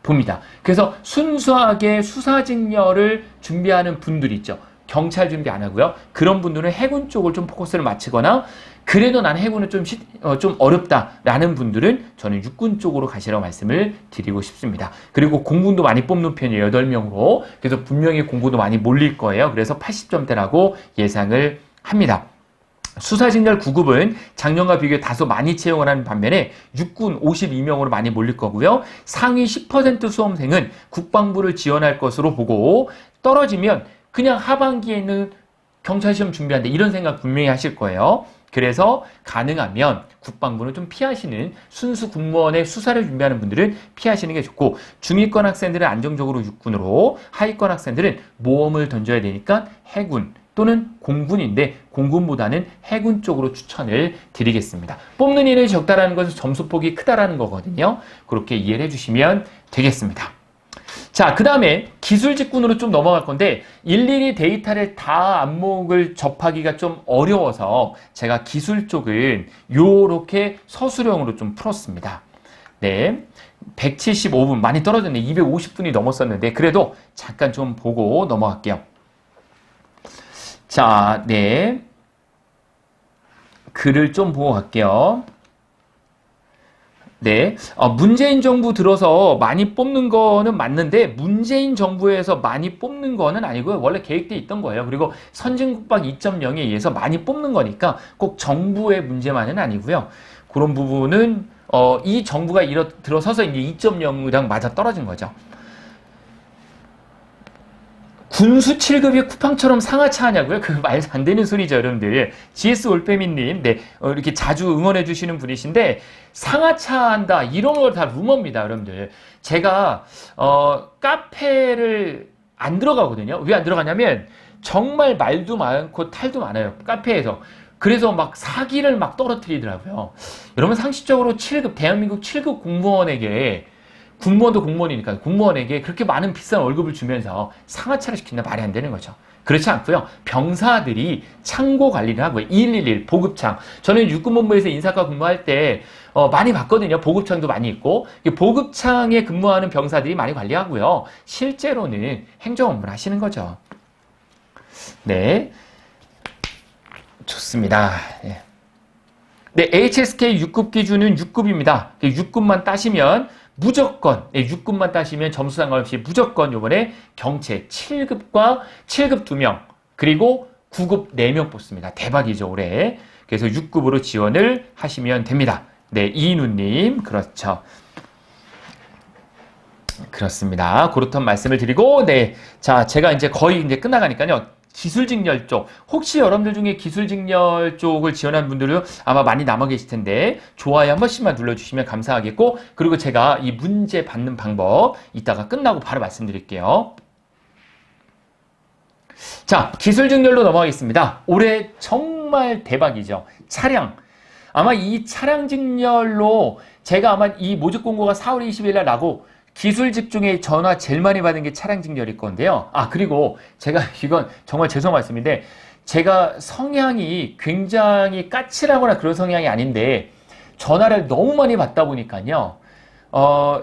봅니다. 그래서 순수하게 수사직렬을 준비하는 분들이 있죠. 경찰 준비 안 하고요. 그런 분들은 해군 쪽을 좀 포커스를 맞추거나 그래도 난 해군은 좀 어렵다라는 분들은 저는 육군 쪽으로 가시라고 말씀을 드리고 싶습니다. 그리고 공군도 많이 뽑는 편이에요. 8명으로. 그래서 분명히 공군도 많이 몰릴 거예요. 그래서 80점대라고 예상을 합니다. 수사직렬 9급은 작년과 비교해 다소 많이 채용을 하는 반면에 육군 52명으로 많이 몰릴 거고요. 상위 10% 수험생은 국방부를 지원할 것으로 보고 떨어지면 그냥 하반기에 있는 경찰시험 준비한다 이런 생각 분명히 하실 거예요. 그래서 가능하면 국방부는 좀 피하시는 순수 군무원의 수사를 준비하는 분들은 피하시는 게 좋고 중위권 학생들은 안정적으로 육군으로 하위권 학생들은 모험을 던져야 되니까 해군 또는 공군인데 공군보다는 해군 쪽으로 추천을 드리겠습니다. 뽑는 인원이 적다라는 것은 점수폭이 크다라는 거거든요. 그렇게 이해를 해주시면 되겠습니다. 자, 그 다음에 기술직군으로 좀 넘어갈 건데 일일이 데이터를 다 안목을 접하기가 좀 어려워서 제가 기술 쪽은 요렇게 서술형으로 좀 풀었습니다. 네, 175분 많이 떨어졌네. 250분이 넘었었는데 그래도 잠깐 좀 보고 넘어갈게요. 자, 네, 글을 좀 보고 갈게요. 네, 문재인 정부 들어서 많이 뽑는 거는 맞는데 문재인 정부에서 많이 뽑는 거는 아니고요. 원래 계획돼 있던 거예요. 그리고 선진국박 2.0에 의해서 많이 뽑는 거니까 꼭 정부의 문제만은 아니고요. 그런 부분은 이 정부가 들어서서 이제 2.0이랑 맞아 떨어진 거죠. 군수 7급이 쿠팡처럼 상하차 하냐고요? 그 말도 안 되는 소리죠, 여러분들. GS 올빼미님, 네, 이렇게 자주 응원해 주시는 분이신데, 상하차 한다, 이런 거 다 루머입니다, 여러분들. 제가, 카페를 안 들어가거든요. 왜 안 들어가냐면, 정말 말도 많고 탈도 많아요, 카페에서. 그래서 막 사기를 막 떨어뜨리더라고요. 여러분, 상식적으로 7급, 대한민국 7급 공무원에게 군무원도 공무원이니까 공무원에게 그렇게 많은 비싼 월급을 주면서 상하차를 시킨다 말이 안 되는 거죠. 그렇지 않고요. 병사들이 창고 관리를 하고요. 2111 보급창. 저는 육군본부에서 인사과 근무할 때 많이 봤거든요. 보급창도 많이 있고 보급창에 근무하는 병사들이 많이 관리하고요. 실제로는 행정 업무를 하시는 거죠. 네, 좋습니다. 네, HSK 6급 기준은 6급입니다. 6급만 따시면 무조건 6급만 따시면 점수 상관없이 무조건 요번에 경체 7급과 7급 2명 그리고 9급 4명 뽑습니다. 대박이죠 올해. 그래서 6급으로 지원을 하시면 됩니다. 네, 이인우님 그렇죠. 그렇습니다. 그렇던 말씀을 드리고 네, 자 제가 이제 거의 이제 끝나가니까요. 기술직렬 쪽 혹시 여러분들 중에 기술직렬 쪽을 지원하는 분들은 아마 많이 남아 계실 텐데 좋아요 한 번씩만 눌러주시면 감사하겠고 그리고 제가 이 문제 받는 방법 이따가 끝나고 바로 말씀드릴게요. 자, 기술직렬로 넘어가겠습니다. 올해 정말 대박이죠. 차량 아마 이 차량직렬로 제가 아마 이 모집 공고가 4월 20일 날 나고 기술직 중에 전화 제일 많이 받은 게 차량직렬일 건데요. 아, 그리고 제가 이건 정말 죄송한 말씀인데 제가 성향이 굉장히 까칠하거나 그런 성향이 아닌데 전화를 너무 많이 받다 보니까요.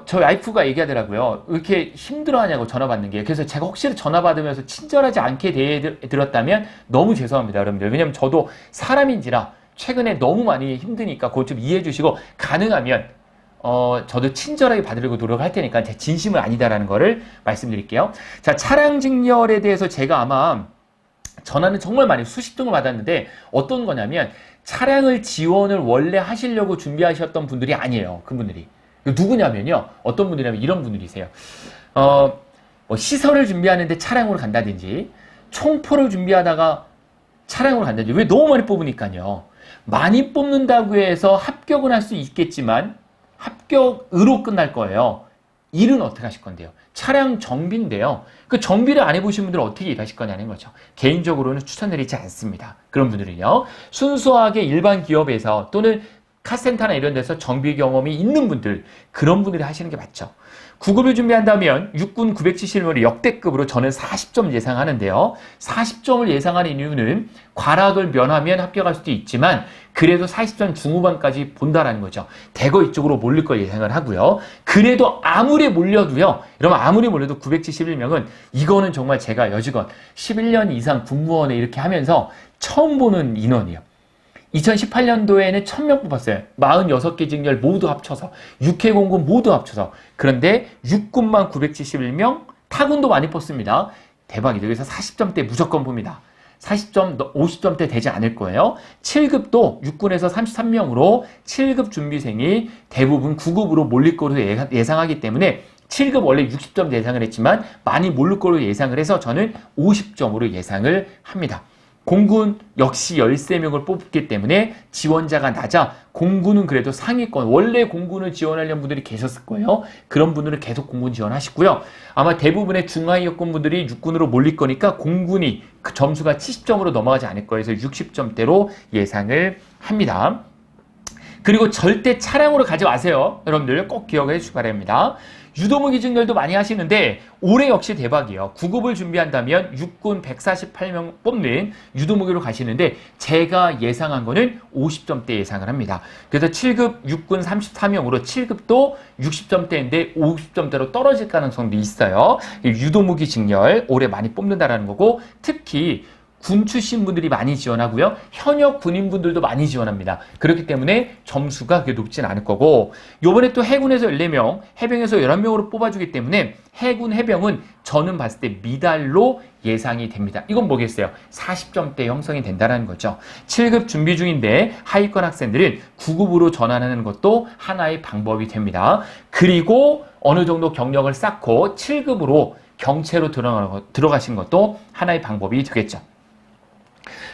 저희 와이프가 얘기하더라고요. 왜 이렇게 힘들어하냐고 전화 받는 게. 그래서 제가 혹시 전화 받으면서 친절하지 않게 대해드렸다면 너무 죄송합니다, 여러분들. 왜냐면 저도 사람인지라 최근에 너무 많이 힘드니까 그거 좀 이해해 주시고 가능하면 저도 친절하게 받으려고 노력할 테니까 제 진심은 아니다라는 거를 말씀드릴게요. 자, 차량직렬에 대해서 제가 아마 전화는 정말 많이 수십 통을 받았는데 어떤 거냐면 차량을 지원을 원래 하시려고 준비하셨던 분들이 아니에요. 그분들이. 누구냐면요. 어떤 분들이냐면 이런 분들이세요. 뭐 시설을 준비하는데 차량으로 간다든지 총포를 준비하다가 차량으로 간다든지 왜 너무 많이 뽑으니까요. 많이 뽑는다고 해서 합격은 할 수 있겠지만 합격으로 끝날 거예요. 일은 어떻게 하실 건데요? 차량 정비인데요. 그 정비를 안 해보신 분들은 어떻게 일하실 거냐는 거죠. 개인적으로는 추천드리지 않습니다. 그런 분들은요. 순수하게 일반 기업에서 또는 카센터나 이런 데서 정비 경험이 있는 분들, 그런 분들이 하시는 게 맞죠. 9급을 준비한다면 육군 971명으로 역대급으로 저는 40점 예상하는데요. 40점을 예상하는 이유는 과락을 면하면 합격할 수도 있지만 그래도 40점 중후반까지 본다라는 거죠. 대거 이쪽으로 몰릴 걸 예상을 하고요. 그래도 아무리 몰려도요. 여러분 아무리 몰려도 971명은 이거는 정말 제가 여직원 11년 이상 군무원에 이렇게 하면서 처음 보는 인원이에요. 2018년도에는 1000명 뽑았어요. 46개 직렬 모두 합쳐서. 육해공군 모두 합쳐서. 그런데 육군만 971명, 타군도 많이 뽑습니다. 대박이죠. 그래서 40점대 무조건 봅니다. 40점, 50점대 되지 않을 거예요. 7급도 육군에서 33명으로 7급 준비생이 대부분 9급으로 몰릴 거로 예상하기 때문에 7급 원래 60점 예상을 했지만 많이 몰릴 거로 예상을 해서 저는 50점으로 예상을 합니다. 공군 역시 13명을 뽑기 때문에 지원자가 낮아 공군은 그래도 상위권, 원래 공군을 지원하려는 분들이 계셨을 거예요. 그런 분들은 계속 공군 지원하시고요. 아마 대부분의 중하위권 분들이 육군으로 몰릴 거니까 공군이 그 점수가 70점으로 넘어가지 않을 거예요. 그래서 60점대로 예상을 합니다. 그리고 절대 차량으로 가지 마세요. 여러분들 꼭 기억해 주시기 바랍니다. 유도무기 증렬도 많이 하시는데 올해 역시 대박이에요. 9급을 준비한다면 육군 148명 뽑는 유도무기로 가시는데 제가 예상한 거는 50점대 예상을 합니다. 그래서 7급 육군 34명으로 7급도 60점대인데 50점대로 떨어질 가능성도 있어요. 유도무기 증렬 올해 많이 뽑는다라는 거고 특히 군 출신 분들이 많이 지원하고요. 현역 군인분들도 많이 지원합니다. 그렇기 때문에 점수가 그렇게 높진 않을 거고 요번에 또 해군에서 14명, 해병에서 11명으로 뽑아주기 때문에 해군, 해병은 저는 봤을 때 미달로 예상이 됩니다. 이건 뭐겠어요? 40점대 형성이 된다는 거죠. 7급 준비 중인데 하위권 학생들은 9급으로 전환하는 것도 하나의 방법이 됩니다. 그리고 어느 정도 경력을 쌓고 7급으로 경체로 들어가신 것도 하나의 방법이 되겠죠.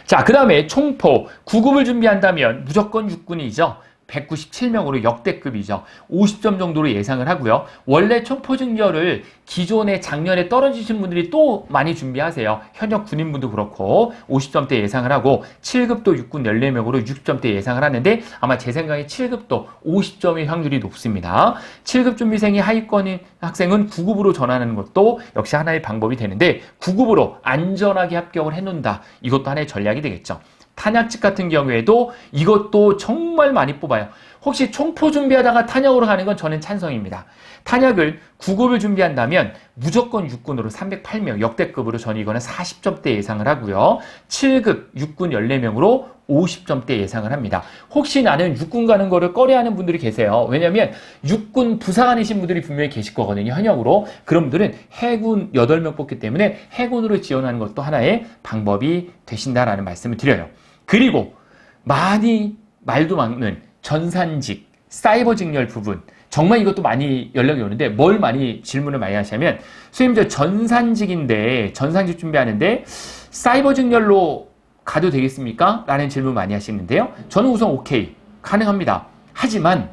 자, 그 다음에 총포 9급을 준비한다면 무조건 육군이죠. 197명으로 역대급이죠. 50점 정도로 예상을 하고요. 원래 총포 증렬을 기존에 작년에 떨어지신 분들이 또 많이 준비하세요. 현역 군인분도 그렇고 50점대 예상을 하고 7급도 육군 14명으로 60점대 예상을 하는데 아마 제 생각에 7급도 50점의 확률이 높습니다. 7급 준비생이 하위권인 학생은 9급으로 전환하는 것도 역시 하나의 방법이 되는데 9급으로 안전하게 합격을 해놓는다. 이것도 하나의 전략이 되겠죠. 탄약직 같은 경우에도 이것도 정말 많이 뽑아요. 혹시 총포 준비하다가 탄약으로 가는 건 저는 찬성입니다. 탄약을 9급을 준비한다면 무조건 육군으로 308명 역대급으로 저는 이거는 40점대 예상을 하고요. 7급 육군 14명으로 50점대 예상을 합니다. 혹시 나는 육군 가는 거를 꺼려하는 분들이 계세요. 왜냐하면 육군 부사관이신 분들이 분명히 계실 거거든요. 현역으로. 그런 분들은 해군 8명 뽑기 때문에 해군으로 지원하는 것도 하나의 방법이 되신다라는 말씀을 드려요. 그리고 많이 말도 많은 전산직, 사이버 직렬 부분 정말 이것도 많이 연락이 오는데 뭘 많이 질문을 많이 하시냐면 선생님 저 전산직인데 전산직 준비하는데 사이버 직렬로 가도 되겠습니까? 라는 질문 많이 하시는데요. 저는 우선 오케이 가능합니다. 하지만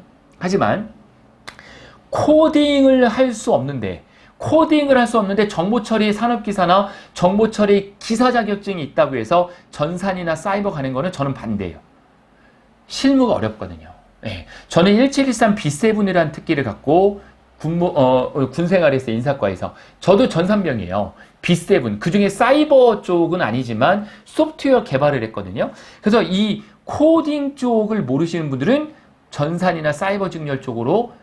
코딩을 할 수 없는데 정보처리 산업기사나 정보처리 기사 자격증이 있다고 해서 전산이나 사이버 가는 거는 저는 반대예요. 실무가 어렵거든요. 네. 저는 1713 B7이라는 특기를 갖고 군 생활했어요. 인사과에서. 저도 전산병이에요. B7. 그 중에 사이버 쪽은 아니지만 소프트웨어 개발을 했거든요. 그래서 이 코딩 쪽을 모르시는 분들은 전산이나 사이버 직렬 쪽으로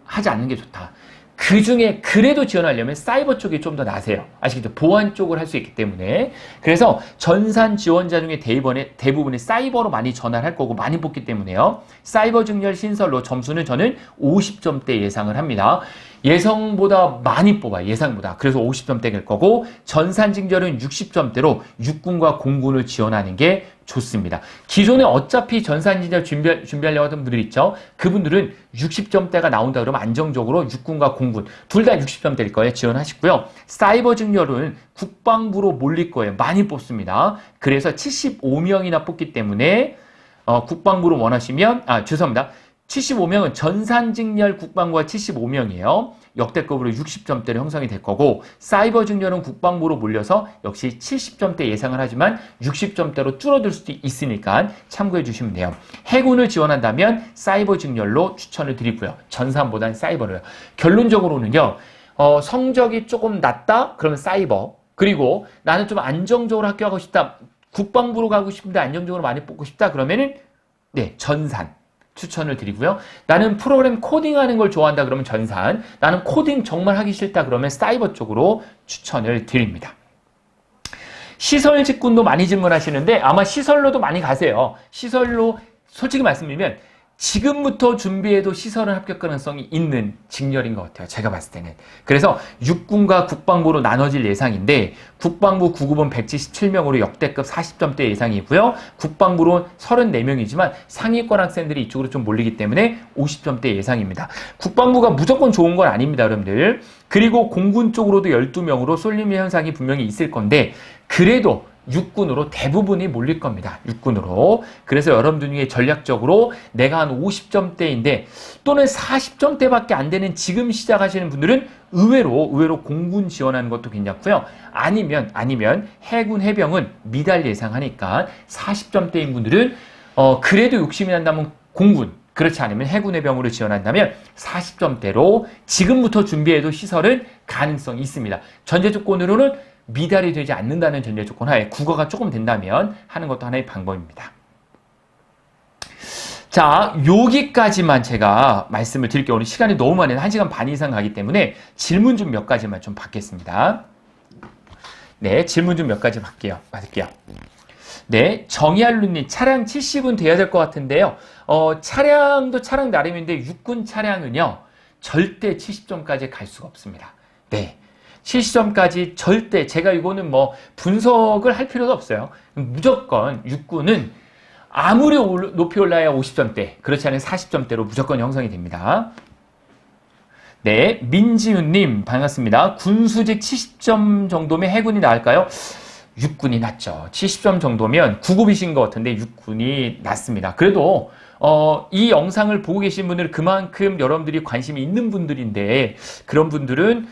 하지 않는 게 좋다. 그 중에 그래도 지원하려면 사이버 쪽이 좀 더 나세요. 아시겠죠? 보안 쪽을 할 수 있기 때문에. 그래서 전산 지원자 중에 대부분이 사이버로 많이 전환할 거고 많이 뽑기 때문에요. 사이버 직렬 신설로 점수는 저는 50점대 예상을 합니다. 예상보다 많이 뽑아요. 예상보다. 그래서 50점대일 거고 전산 직렬은 60점대로 육군과 공군을 지원하는 게 좋습니다. 기존에 어차피 전산직렬 준비하려고 하던 분들 있죠. 그분들은 60점대가 나온다 그러면 안정적으로 육군과 공군 둘 다 60점대일 거예요. 지원하시고요. 사이버 직렬은 국방부로 몰릴 거예요. 많이 뽑습니다. 그래서 75명이나 뽑기 때문에 국방부로 원하시면, 죄송합니다. 75명은 전산직렬 국방부가 75명이에요. 역대급으로 60점대로 형성이 될 거고, 사이버 직렬은 국방부로 몰려서 역시 70점대 예상을 하지만 60점대로 줄어들 수도 있으니까 참고해 주시면 돼요. 해군을 지원한다면 사이버 직렬로 추천을 드리고요. 전산보다는 사이버로요. 결론적으로는요, 성적이 조금 낮다? 그러면 사이버. 그리고 나는 좀 안정적으로 학교하고 싶다. 국방부로 가고 싶은데 안정적으로 많이 뽑고 싶다. 그러면은, 네, 전산. 추천을 드리고요. 나는 프로그램 코딩하는 걸 좋아한다 그러면 전산, 나는 코딩 정말 하기 싫다 그러면 사이버 쪽으로 추천을 드립니다. 시설 직군도 많이 질문하시는데 아마 시설로도 많이 가세요. 시설로 솔직히 말씀드리면 지금부터 준비해도 시설은 합격 가능성이 있는 직렬인 것 같아요. 제가 봤을 때는. 그래서 육군과 국방부로 나눠질 예상인데 국방부 9급은 177명으로 역대급 40점대 예상이고요. 국방부로 34명이지만 상위권 학생들이 이쪽으로 좀 몰리기 때문에 50점대 예상입니다. 국방부가 무조건 좋은 건 아닙니다, 여러분들. 그리고 공군 쪽으로도 12명으로 쏠림 현상이 분명히 있을 건데 그래도 육군으로 대부분이 몰릴 겁니다. 육군으로. 그래서 여러분들 중에 전략적으로 내가 한 50점대인데 또는 40점대밖에 안 되는 지금 시작하시는 분들은 의외로 공군 지원하는 것도 괜찮고요. 아니면 해군 해병은 미달 예상하니까 40점대인 분들은 그래도 욕심이 난다면 공군, 그렇지 않으면 해군 해병으로 지원한다면 40점대로 지금부터 준비해도 시설은 가능성이 있습니다. 전제 조건으로는 미달이 되지 않는다는 전제 조건 하에 국어가 조금 된다면 하는 것도 하나의 방법입니다. 자, 여기까지만 제가 말씀을 드릴게요. 오늘 시간이 너무 많아요. 1시간 반 이상 가기 때문에 질문 좀 몇 가지만 좀 받겠습니다. 네, 질문 좀 몇 가지 받을게요. 네, 정희알루님 차량 70은 돼야 될 것 같은데요. 차량도 차량 나름인데 육군 차량은요. 절대 70점까지 갈 수가 없습니다. 네. 70점까지 절대 제가 이거는 뭐 분석을 할 필요도 없어요. 무조건 육군은 아무리 높이 올라야 50점대, 그렇지 않으면 40점대로 무조건 형성이 됩니다. 네, 민지훈님 반갑습니다. 군수직 70점 정도면 해군이 나을까요? 육군이 낫죠. 70점 정도면 9급이신 것 같은데 육군이 낫습니다. 그래도 이 영상을 보고 계신 분들은 그만큼 여러분들이 관심이 있는 분들인데 그런 분들은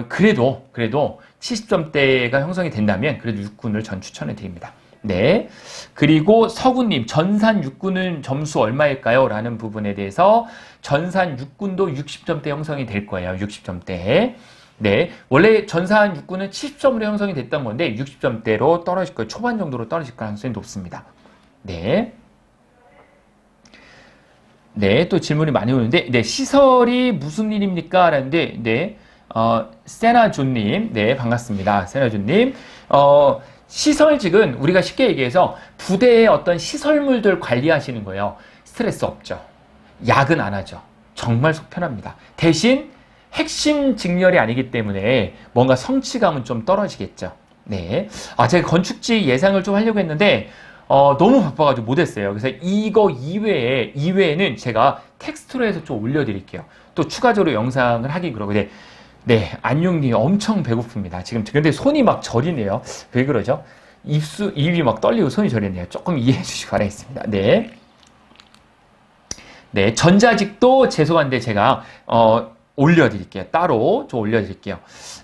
그래도 70점대가 형성이 된다면 그래도 육군을 전 추천해 드립니다. 네. 그리고 서구님 전산 육군은 점수 얼마일까요? 라는 부분에 대해서 전산 육군도 60점대 형성이 될 거예요. 60점대. 네. 원래 전산 육군은 70점으로 형성이 됐던 건데 60점대로 떨어질 거예요. 초반 정도로 떨어질 가능성이 높습니다. 네. 네, 또 질문이 많이 오는데, 네, 시설이 무슨 일입니까? 라는데, 네, 세나존님, 네, 반갑습니다. 세나존님. 시설직은 우리가 쉽게 얘기해서 부대의 어떤 시설물들 관리하시는 거예요. 스트레스 없죠. 야근 안 하죠. 정말 속 편합니다. 대신 핵심 직렬이 아니기 때문에 뭔가 성취감은 좀 떨어지겠죠. 네. 제가 건축지 예상을 좀 하려고 했는데, 너무 바빠가지고 못했어요. 그래서 이거 이외에는 제가 텍스트로 해서 좀 올려드릴게요. 또 추가적으로 영상을 하긴 그러고. 네, 안용님 엄청 배고픕니다. 지금 근데 손이 막 저리네요. 왜 그러죠? 입이 막 떨리고 손이 저리네요. 조금 이해해 주시기 바라겠습니다. 네. 네, 전자직도 죄송한데 제가, 올려드릴게요. 따로 좀 올려드릴게요.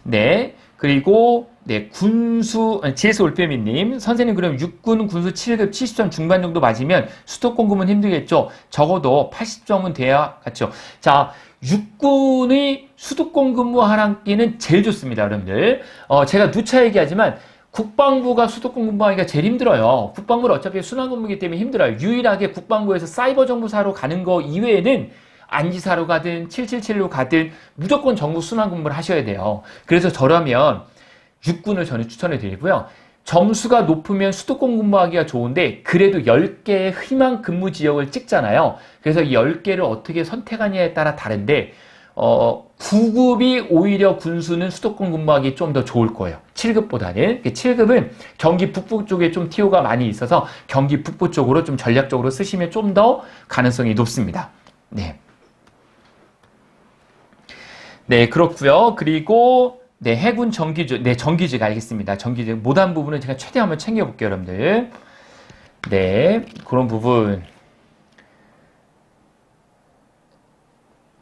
네. 그리고 네, GS 올빼미님, 선생님 그럼 육군 군수 7급 70점 중반 정도 맞으면 수도 공급은 힘들겠죠? 적어도 80점은 돼야겠죠? 자, 육군의 수도권 근무 하락기는 제일 좋습니다, 여러분들. 제가 누차 얘기하지만 국방부가 수도권 근무하기가 제일 힘들어요. 국방부는 어차피 순환근무이기 때문에 힘들어요. 유일하게 국방부에서 사이버 정보사로 가는 거 이외에는 안지사로 가든 777로 가든 무조건 정부 순환근무를 하셔야 돼요. 그래서 저라면 육군을 저는 추천해 드리고요. 점수가 높으면 수도권 근무하기가 좋은데 그래도 10개의 희망 근무 지역을 찍잖아요. 그래서 이 10개를 어떻게 선택하냐에 따라 다른데 9급이 오히려 군수는 수도권 근무하기 좀 더 좋을 거예요. 7급보다는. 7급은 경기 북부 쪽에 좀 TO가 많이 있어서 경기 북부 쪽으로 좀 전략적으로 쓰시면 좀 더 가능성이 높습니다. 네. 네, 그렇고요. 그리고 네, 해군 정기직, 네, 정기직 알겠습니다. 정기직 못한 부분은 제가 최대한 한번 챙겨볼게요, 여러분들. 네, 그런 부분.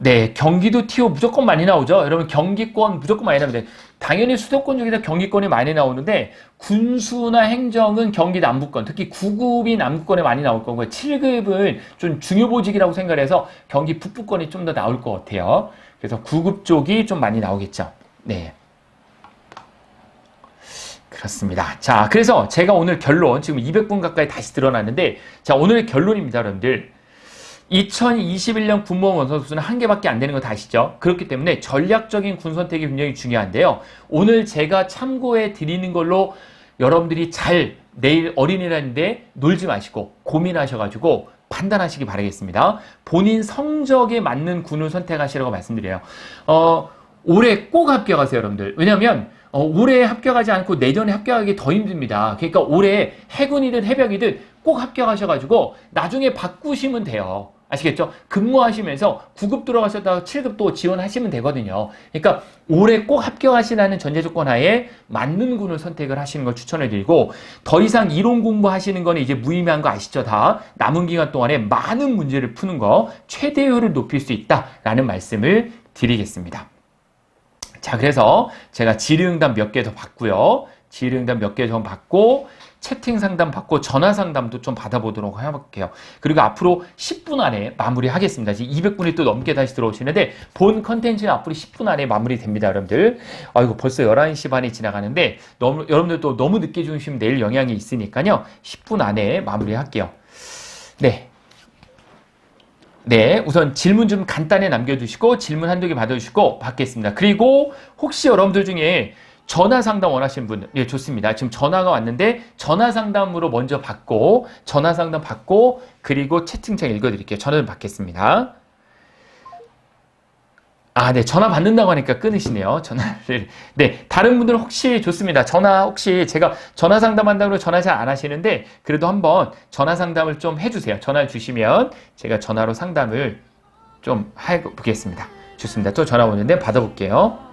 네, 경기도 TO 무조건 많이 나오죠. 여러분 경기권 무조건 많이 나옵니다. 당연히 수도권 중에서 경기권이 많이 나오는데 군수나 행정은 경기 남부권, 특히 9급이 남부권에 많이 나올 거고요. 7급은 좀 중요보직이라고 생각해서 경기 북부권이 좀 더 나올 것 같아요. 그래서 9급 쪽이 좀 많이 나오겠죠. 네. 그렇습니다. 자, 그래서 제가 오늘 결론, 지금 200분 가까이 다시 드러났는데, 자, 오늘의 결론입니다, 여러분들. 2021년 군무원 원서 수는 한 개밖에 안 되는 거 다 아시죠? 그렇기 때문에 전략적인 군 선택이 굉장히 중요한데요. 오늘 제가 참고해 드리는 걸로 여러분들이 잘 내일 어린이날인데 놀지 마시고 고민하셔가지고 판단하시기 바라겠습니다. 본인 성적에 맞는 군을 선택하시라고 말씀드려요. 올해 꼭 합격하세요, 여러분들. 왜냐면 올해 합격하지 않고 내년에 합격하기 더 힘듭니다. 그러니까 올해 해군이든 해병이든 꼭 합격하셔가지고 나중에 바꾸시면 돼요. 아시겠죠? 근무하시면서 9급 들어가셨다가 7급 또 지원하시면 되거든요. 그러니까 올해 꼭 합격하시라는 전제 조건 하에 맞는 군을 선택을 하시는 걸 추천해 드리고, 더 이상 이론 공부하시는 거는 이제 무의미한 거 아시죠? 다 남은 기간 동안에 많은 문제를 푸는 거 최대 효율을 높일 수 있다라는 말씀을 드리겠습니다. 자, 그래서 제가 질의응답 몇 개 더 받고요. 질의응답 몇 개 더 받고 채팅 상담 받고 전화 상담도 좀 받아보도록 해볼게요. 그리고 앞으로 10분 안에 마무리하겠습니다. 지금 200분이 또 넘게 다시 들어오시는데 본 컨텐츠는 앞으로 10분 안에 마무리됩니다, 여러분들. 아이고, 벌써 11시 반이 지나가는데 여러분들 또 너무 늦게 주무시면 내일 영향이 있으니까요. 10분 안에 마무리할게요. 네. 네, 우선 질문 좀 간단히 남겨주시고 질문 한두 개 받아주시고 받겠습니다. 그리고 혹시 여러분들 중에 전화 상담 원하시는 분, 예, 좋습니다. 지금 전화가 왔는데 전화 상담으로 먼저 받고, 전화 상담 받고, 그리고 채팅창 읽어드릴게요. 전화 좀 받겠습니다. 아, 네, 전화 받는다고 하니까 끊으시네요. 전화를. 네, 다른 분들 혹시 좋습니다. 전화 혹시 제가 전화 상담한다고 전화 잘 안 하시는데 그래도 한번 전화 상담을 좀 해주세요. 전화를 주시면 제가 전화로 상담을 좀 해보겠습니다. 좋습니다. 또 전화 오는데 받아볼게요.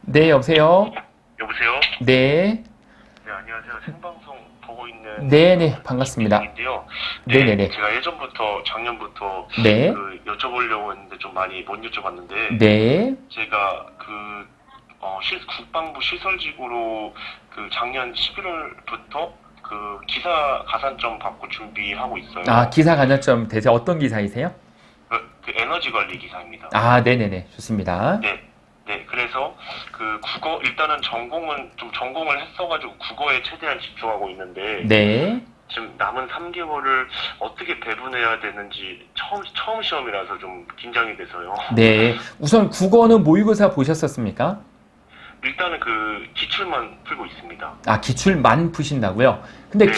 네, 여보세요? 여보세요? 네. 네, 안녕하세요. 생방송 보고 있는 네네, 반갑습니다. 인데요. 네네네. 제가 예전부터 작년부터 네. 여쭤보려고 했는데 좀 많이 못 여쭤봤는데 네. 제가 국방부 시설직으로 작년 11월부터 기사 가산점 받고 준비하고 있어요. 아, 기사 관장점 대체 어떤 기사이세요? 에너지 관리 기사입니다. 아, 네네네. 좋습니다. 네. 네, 그래서 국어 일단은 전공을 했어가지고 국어에 최대한 집중하고 있는데 네. 지금 남은 3개월을 어떻게 배분해야 되는지 처음 시험이라서 좀 긴장이 돼서요. 네. 우선 국어는 모의고사 보셨었습니까? 일단은 기출만 풀고 있습니다. 아, 기출만 푸신다고요? 근데 네,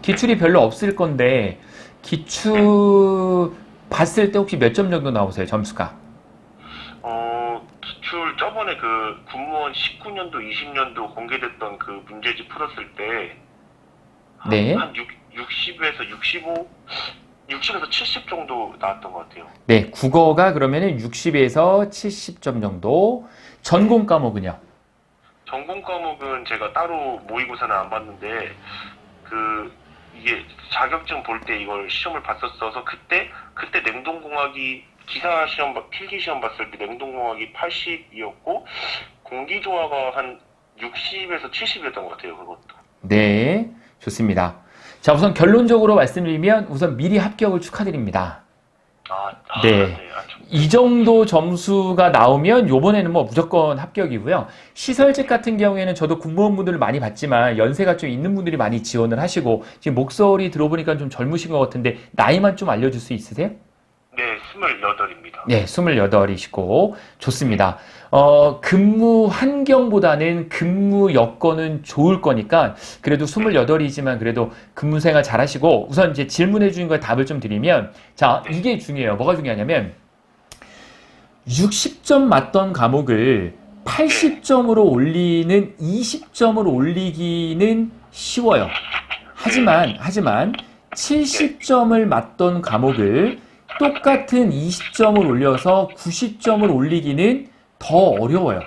기출이 별로 없을 건데 기출 봤을 때 혹시 몇 점 정도 나오세요, 점수가? 기출 저번에 군무원 19년도, 20년도 공개됐던 문제집 풀었을 때 네. 한 60에서 65, 60에서 70 정도 나왔던 것 같아요. 네, 국어가 그러면은 60에서 70점 정도. 전공 과목은요? 전공 과목은 제가 따로 모의고사는 안 봤는데 이게 자격증 볼 때 이걸 시험을 봤었어서 그때 냉동공학이 기사 시험 필기 시험 봤을 때 냉동공학이 80이었고 공기조화가 한 60에서 70이었던 것 같아요. 그것도. 네, 좋습니다. 자, 우선 결론적으로 말씀드리면 우선 미리 합격을 축하드립니다. 네. 네. 이 정도 점수가 나오면 요번에는 뭐 무조건 합격이고요. 시설직 같은 경우에는 저도 군무원분들을 많이 봤지만 연세가 좀 있는 분들이 많이 지원을 하시고 지금 목소리 들어보니까 좀 젊으신 것 같은데 나이만 좀 알려줄 수 있으세요? 네, 28입니다. 네, 28이시고 좋습니다. 근무 환경보다는 근무 여건은 좋을 거니까 그래도 28이지만 그래도 근무 생활 잘 하시고 우선 이제 질문해 주신 거에 답을 좀 드리면 자, 이게 중요해요. 뭐가 중요하냐면 60점 맞던 과목을 80점으로 올리는 20점으로 올리기는 쉬워요. 하지만 70점을 맞던 과목을 똑같은 20점을 올려서 90점을 올리기는 더 어려워요.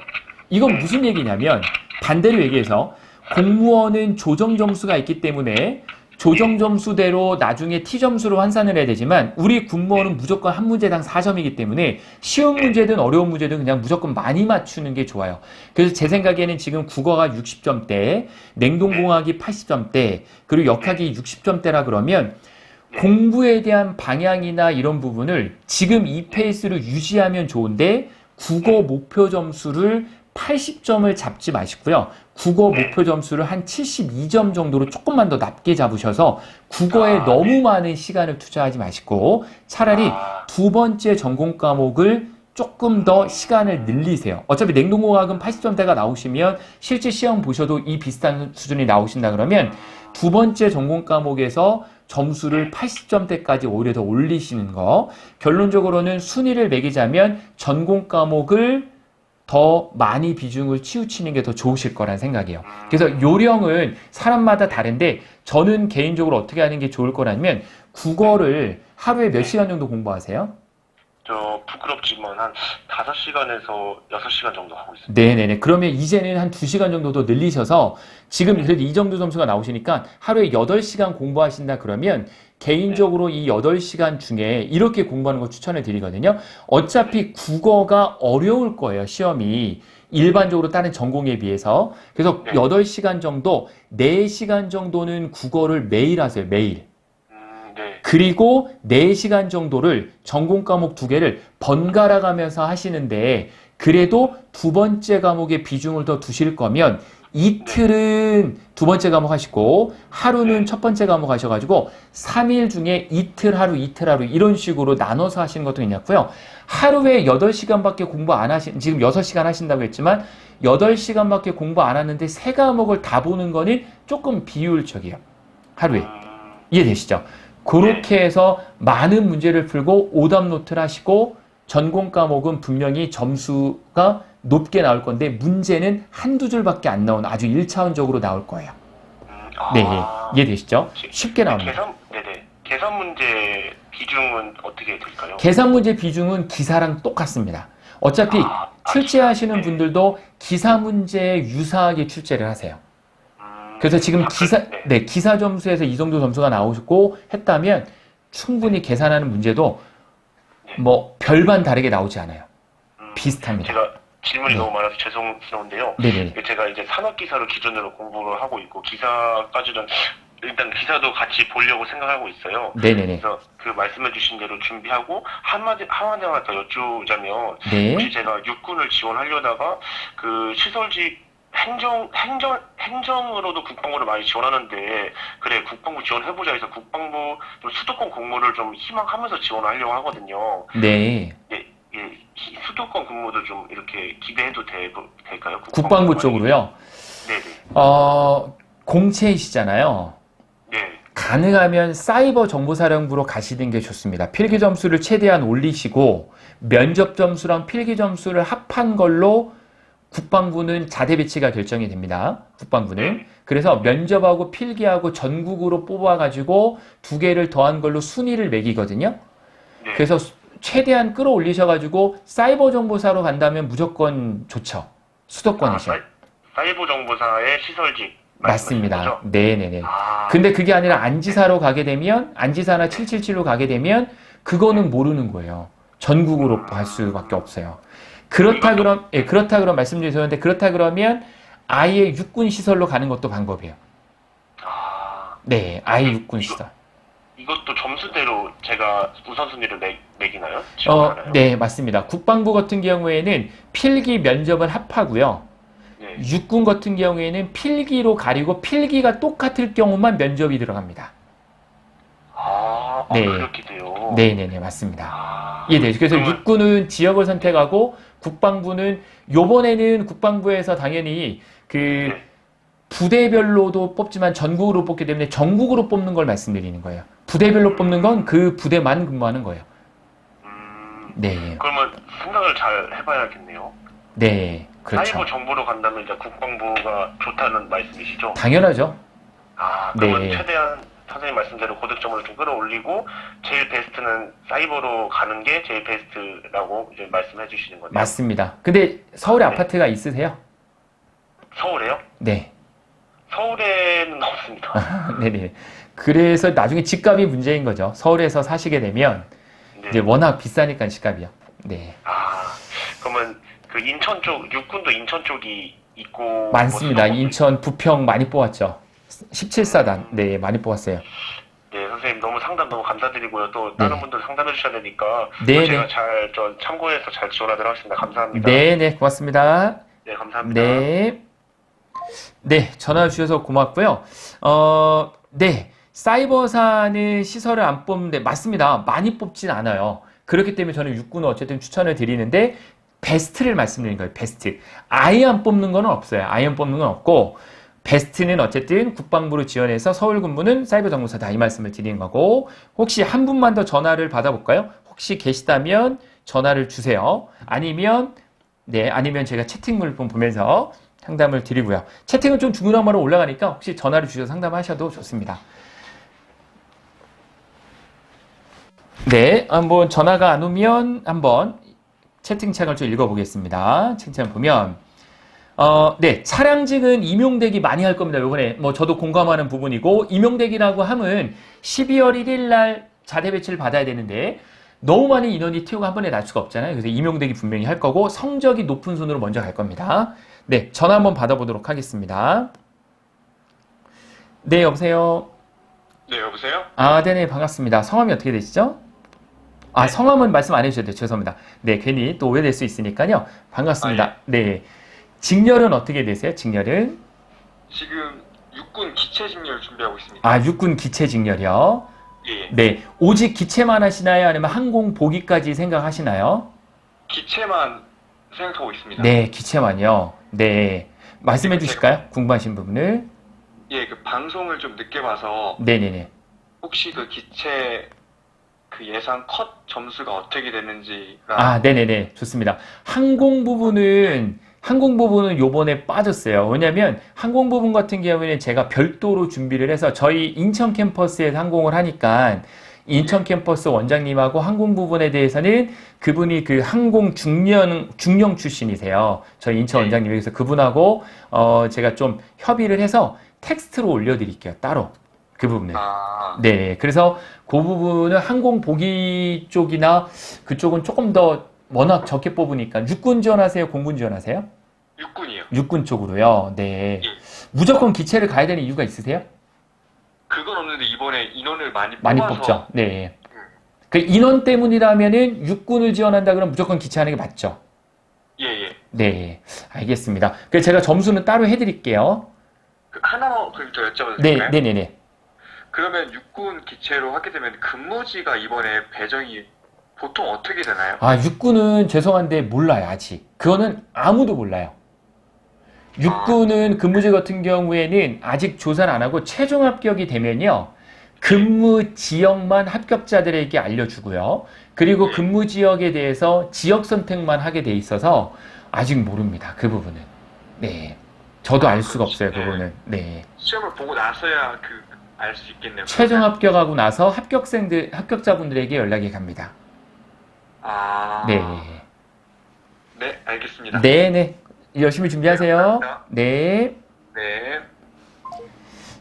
이건 무슨 얘기냐면 반대로 얘기해서 공무원은 조정 점수가 있기 때문에 조정 점수대로 나중에 T 점수로 환산을 해야 되지만 우리 군무원은 무조건 한 문제당 4점이기 때문에 쉬운 문제든 어려운 문제든 그냥 무조건 많이 맞추는 게 좋아요. 그래서 제 생각에는 지금 국어가 60점대, 냉동공학이 80점대, 그리고 역학이 60점대라 그러면 공부에 대한 방향이나 이런 부분을 지금 이 페이스를 유지하면 좋은데 국어 목표 점수를 80점을 잡지 마시고요. 국어 목표 점수를 한 72점 정도로 조금만 더 낮게 잡으셔서 국어에 너무 많은 시간을 투자하지 마시고 차라리 두 번째 전공 과목을 조금 더 시간을 늘리세요. 어차피 냉동공학은 80점대가 나오시면 실제 시험 보셔도 이 비슷한 수준이 나오신다 그러면 두 번째 전공 과목에서 점수를 80점대까지 오히려 더 올리시는 거. 결론적으로는 순위를 매기자면 전공 과목을 더 많이 비중을 치우치는 게 더 좋으실 거란 생각이에요. 그래서 요령은 사람마다 다른데 저는 개인적으로 어떻게 하는 게 좋을 거라면 국어를 하루에 몇 시간 정도 공부하세요? 저 부끄럽지만 한 5시간에서 6시간 정도 하고 있습니다. 네네네. 그러면 이제는 한 2시간 정도 더 늘리셔서 지금 그래도 이 정도 점수가 나오시니까 하루에 8시간 공부하신다 그러면 개인적으로 이 8시간 중에 이렇게 공부하는 거 추천을 드리거든요. 어차피 국어가 어려울 거예요, 시험이. 일반적으로 다른 전공에 비해서. 그래서 8시간 정도, 4시간 정도는 국어를 매일 하세요, 매일. 네. 그리고 4시간 정도를 전공 과목 2개를 번갈아 가면서 하시는데 그래도 두 번째 과목에 비중을 더 두실 거면 이틀은 두 번째 과목 하시고 하루는 첫 번째 과목 하셔가지고 3일 중에 이틀 하루 이런 식으로 나눠서 하시는 것도 괜찮고요. 하루에 8시간밖에 공부 안 하신, 지금 6시간 하신다고 했지만 8시간밖에 공부 안 하는데 세 과목을 다 보는 거는 조금 비효율적이에요. 하루에. 이해되시죠? 그렇게 해서 많은 문제를 풀고 오답 노트를 하시고 전공 과목은 분명히 점수가 높게 나올 건데 문제는 한두 줄밖에 안 나오는 아주 1차원적으로 나올 거예요. 네, 이해되시죠? 쉽게 나옵니다. 계산 문제 비중은 어떻게 될까요? 계산 문제 비중은 기사랑 똑같습니다. 어차피 출제하시는 분들도 기사 문제에 유사하게 출제를 하세요. 그래서 지금 기사 점수에서 이 정도 점수가 나오고 했다면 충분히 계산하는 문제도 뭐 별반 다르게 나오지 않아요. 비슷합니다. 제가 질문이 너무 많아서 죄송스러운데요. 네네. 제가 이제 산업기사를 기준으로 공부를 하고 있고 기사까지는 일단 기사도 같이 보려고 생각하고 있어요. 네네네. 그래서 그 말씀해주신 대로 준비하고 한마디만 더 여쭈자면 혹시 제가 육군을 지원하려다가 그 시설직 행정으로도 국방부를 많이 지원하는데 그래 국방부 지원해보자 해서 국방부 좀 수도권 공무를 좀 희망하면서 지원하려고 하거든요. 네. 수도권 근무도 좀 이렇게 기대해도 될까요? 국방부 쪽으로요? 네네. 공채이시잖아요. 네. 가능하면 사이버 정보사령부로 가시는 게 좋습니다. 필기 점수를 최대한 올리시고 면접 점수랑 필기 점수를 합한 걸로 국방부는 자대 배치가 결정이 됩니다. 국방부는. 그래서 면접하고 필기하고 전국으로 뽑아가지고 2개를 더한 걸로 순위를 매기거든요. 네. 그래서 최대한 끌어올리셔가지고 사이버 정보사로 간다면 무조건 좋죠. 수도권이죠. 사이버 정보사의 시설직 맞습니다. 네네네. 근데 그게 아니라 안지사로 가게 되면 안지사나 777로 가게 되면 그거는 모르는 거예요. 전국으로 할 수밖에 없어요. 그렇다 그럼 말씀드렸는데 그렇다 그러면 아예 육군 시설로 가는 것도 방법이에요. 네, 아예 육군 시설. 이것도 점수대로 제가 우선순위를 매기나요? 네, 맞습니다. 국방부 같은 경우에는 필기 면접은 합하고요. 네. 육군 같은 경우에는 필기로 가리고 필기가 똑같을 경우만 면접이 들어갑니다. 네. 그렇게 돼요? 네네네, 맞습니다. 이해되죠? 그래서 육군은 지역을 선택하고 국방부는 요번에는 국방부에서 당연히 부대별로도 뽑지만 전국으로 뽑기 때문에 전국으로 뽑는 걸 말씀드리는 거예요. 부대별로 뽑는 건 그 부대만 근무하는 거예요. 네. 그러면 생각을 잘 해봐야겠네요. 네, 그렇죠. 사이버 정보로 간다면 이제 국방부가 좋다는 말씀이시죠? 당연하죠. 그러면 최대한 선생님 말씀대로 고득점을 좀 끌어올리고 제일 베스트는 사이버로 가는 게 제일 베스트라고 이제 말씀해 주시는 거네요. 맞습니다. 근데 서울에 아파트가 있으세요? 서울에요? 네. 서울에는 없습니다. 네네. 그래서 나중에 집값이 문제인 거죠. 서울에서 사시게 되면 네. 이제 워낙 비싸니까 집값이요. 네. 그러면 그 인천 쪽, 육군도 인천 쪽이 있고. 많습니다. 뭐 수도권도 인천, 부평 많이 뽑았죠. 17사단. 네, 많이 뽑았어요. 네, 선생님 너무 상담 너무 감사드리고요. 또 다른 네. 분들 상담해 주셔야 되니까 또 네네. 제가 잘 참고해서 잘 지원하도록 하겠습니다. 감사합니다. 네네, 고맙습니다. 네, 감사합니다. 네. 네, 전화 주셔서 고맙고요. 네. 사이버사는 시설을 안 뽑는데, 맞습니다. 많이 뽑진 않아요. 그렇기 때문에 저는 육군을 어쨌든 추천을 드리는데, 베스트를 말씀드린 거예요. 베스트. 아예 안 뽑는 건 없어요. 아예 안 뽑는 건 없고, 베스트는 어쨌든 국방부로 지원해서 서울군부는 사이버 정보사다 이 말씀을 드리는 거고, 혹시 한 분만 더 전화를 받아볼까요? 혹시 계시다면 전화를 주세요. 아니면 제가 채팅을 좀 보면서 상담을 드리고요. 채팅은 좀 중구난방으로 올라가니까 혹시 전화를 주셔서 상담하셔도 좋습니다. 네, 한번 전화가 안 오면 한번 채팅창을 좀 읽어보겠습니다. 채팅창 보면 네, 차량직은 임용대기 많이 할 겁니다. 요번에 뭐 저도 공감하는 부분이고, 임용대기라고 하면 12월 1일 날 자대 배치를 받아야 되는데 너무 많은 인원이 튀어가 한 번에 날 수가 없잖아요. 그래서 임용대기 분명히 할 거고 성적이 높은 순으로 먼저 갈 겁니다. 네, 전화 한번 받아보도록 하겠습니다. 네, 여보세요. 네, 여보세요? 네네, 반갑습니다. 성함이 어떻게 되시죠? 네. 성함은 말씀 안 해주셔도 돼요. 죄송합니다. 네, 괜히 또 오해될 수 있으니까요. 반갑습니다. 네. 직렬은 어떻게 되세요? 직렬은? 지금 육군 기체 직렬 준비하고 있습니다. 육군 기체 직렬이요. 예. 네. 오직 기체만 하시나요? 아니면 항공 보기까지 생각하시나요? 기체만 생각하고 있습니다. 네, 기체만요. 네. 말씀해 네, 주실까요? 궁금하신 부분을. 예, 그 방송을 좀 늦게 봐서 네네네. 혹시 그 기체 그 예상 컷 점수가 어떻게 되는지가 네네네. 좋습니다. 항공 부분은 요번에 빠졌어요. 왜냐면 항공 부분 같은 경우에는 제가 별도로 준비를 해서 저희 인천 캠퍼스에서 항공을 하니까 인천 캠퍼스 원장님하고 항공 부분에 대해서는 그분이 그 항공 중령 출신이세요. 저희 인천 원장님이. 그래서 그분하고 제가 좀 협의를 해서 텍스트로 올려드릴게요. 따로. 그 부분을. 네. 그래서 그 부분은 항공 보기 쪽이나 그쪽은 조금 더 워낙 적게 뽑으니까 육군 지원하세요? 공군 지원하세요? 육군이요. 육군 쪽으로요. 네. 예. 무조건 기체를 가야 되는 이유가 있으세요? 그건 없는데 이번에 인원을 많이 많이 뽑아서 뽑죠. 네. 그 인원 때문이라면은 육군을 지원한다 그러면 무조건 기체하는 게 맞죠? 예. 네. 알겠습니다. 그래서 제가 점수는 따로 해드릴게요. 그 하나만 더 여쭤봐도 네, 될까요? 네네네. 그러면 육군 기체로 하게 되면 근무지가 이번에 배정이 보통 어떻게 되나요? 육군은 죄송한데 몰라요, 아직. 그거는 아무도 몰라요. 육군은 근무지 같은 경우에는 아직 조사를 안 하고 최종 합격이 되면요. 근무 지역만 합격자들에게 알려주고요. 그리고 근무 지역에 대해서 지역 선택만 하게 돼 있어서 아직 모릅니다. 그 부분은. 네. 저도 알 수가 없어요, 그 부분은. 네. 시험을 보고 나서야 알 수 있겠네요. 최종 합격하고 나서 합격자분들에게 연락이 갑니다. 네. 네, 알겠습니다. 네네. 열심히 준비하세요. 감사합니다. 네. 네.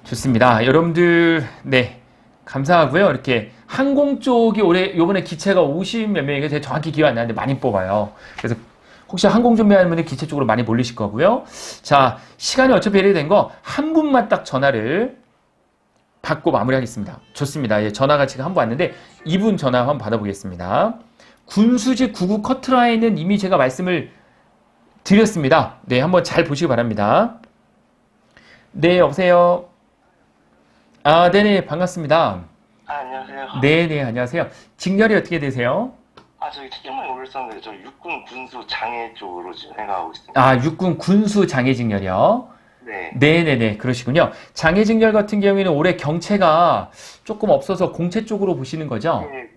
좋습니다. 여러분들, 네. 감사하고요. 이렇게 항공 쪽이 요번에 기체가 50 몇 명이니까 제가 정확히 기억 안 나는데 많이 뽑아요. 그래서 혹시 항공 준비하는 분들 기체 쪽으로 많이 몰리실 거고요. 자, 시간이 어차피 이렇게 된 거 한 분만 딱 전화를 받고 마무리하겠습니다. 좋습니다. 예, 전화가 지금 한 분 왔는데 이분 전화 한번 받아보겠습니다. 군수직 99 커트라인은 이미 제가 말씀을 드렸습니다. 네, 한번 잘 보시기 바랍니다. 네, 여보세요. 네네, 반갑습니다. 안녕하세요. 네네, 안녕하세요. 직렬이 어떻게 되세요? 저기 책임만 올렸었는데 저 육군 군수 장애 쪽으로 지금 생각하고 있습니다. 육군 군수 장애 직렬이요? 네. 네네네, 그러시군요. 장애 직렬 같은 경우에는 올해 경체가 조금 없어서 공채 쪽으로 보시는 거죠? 네,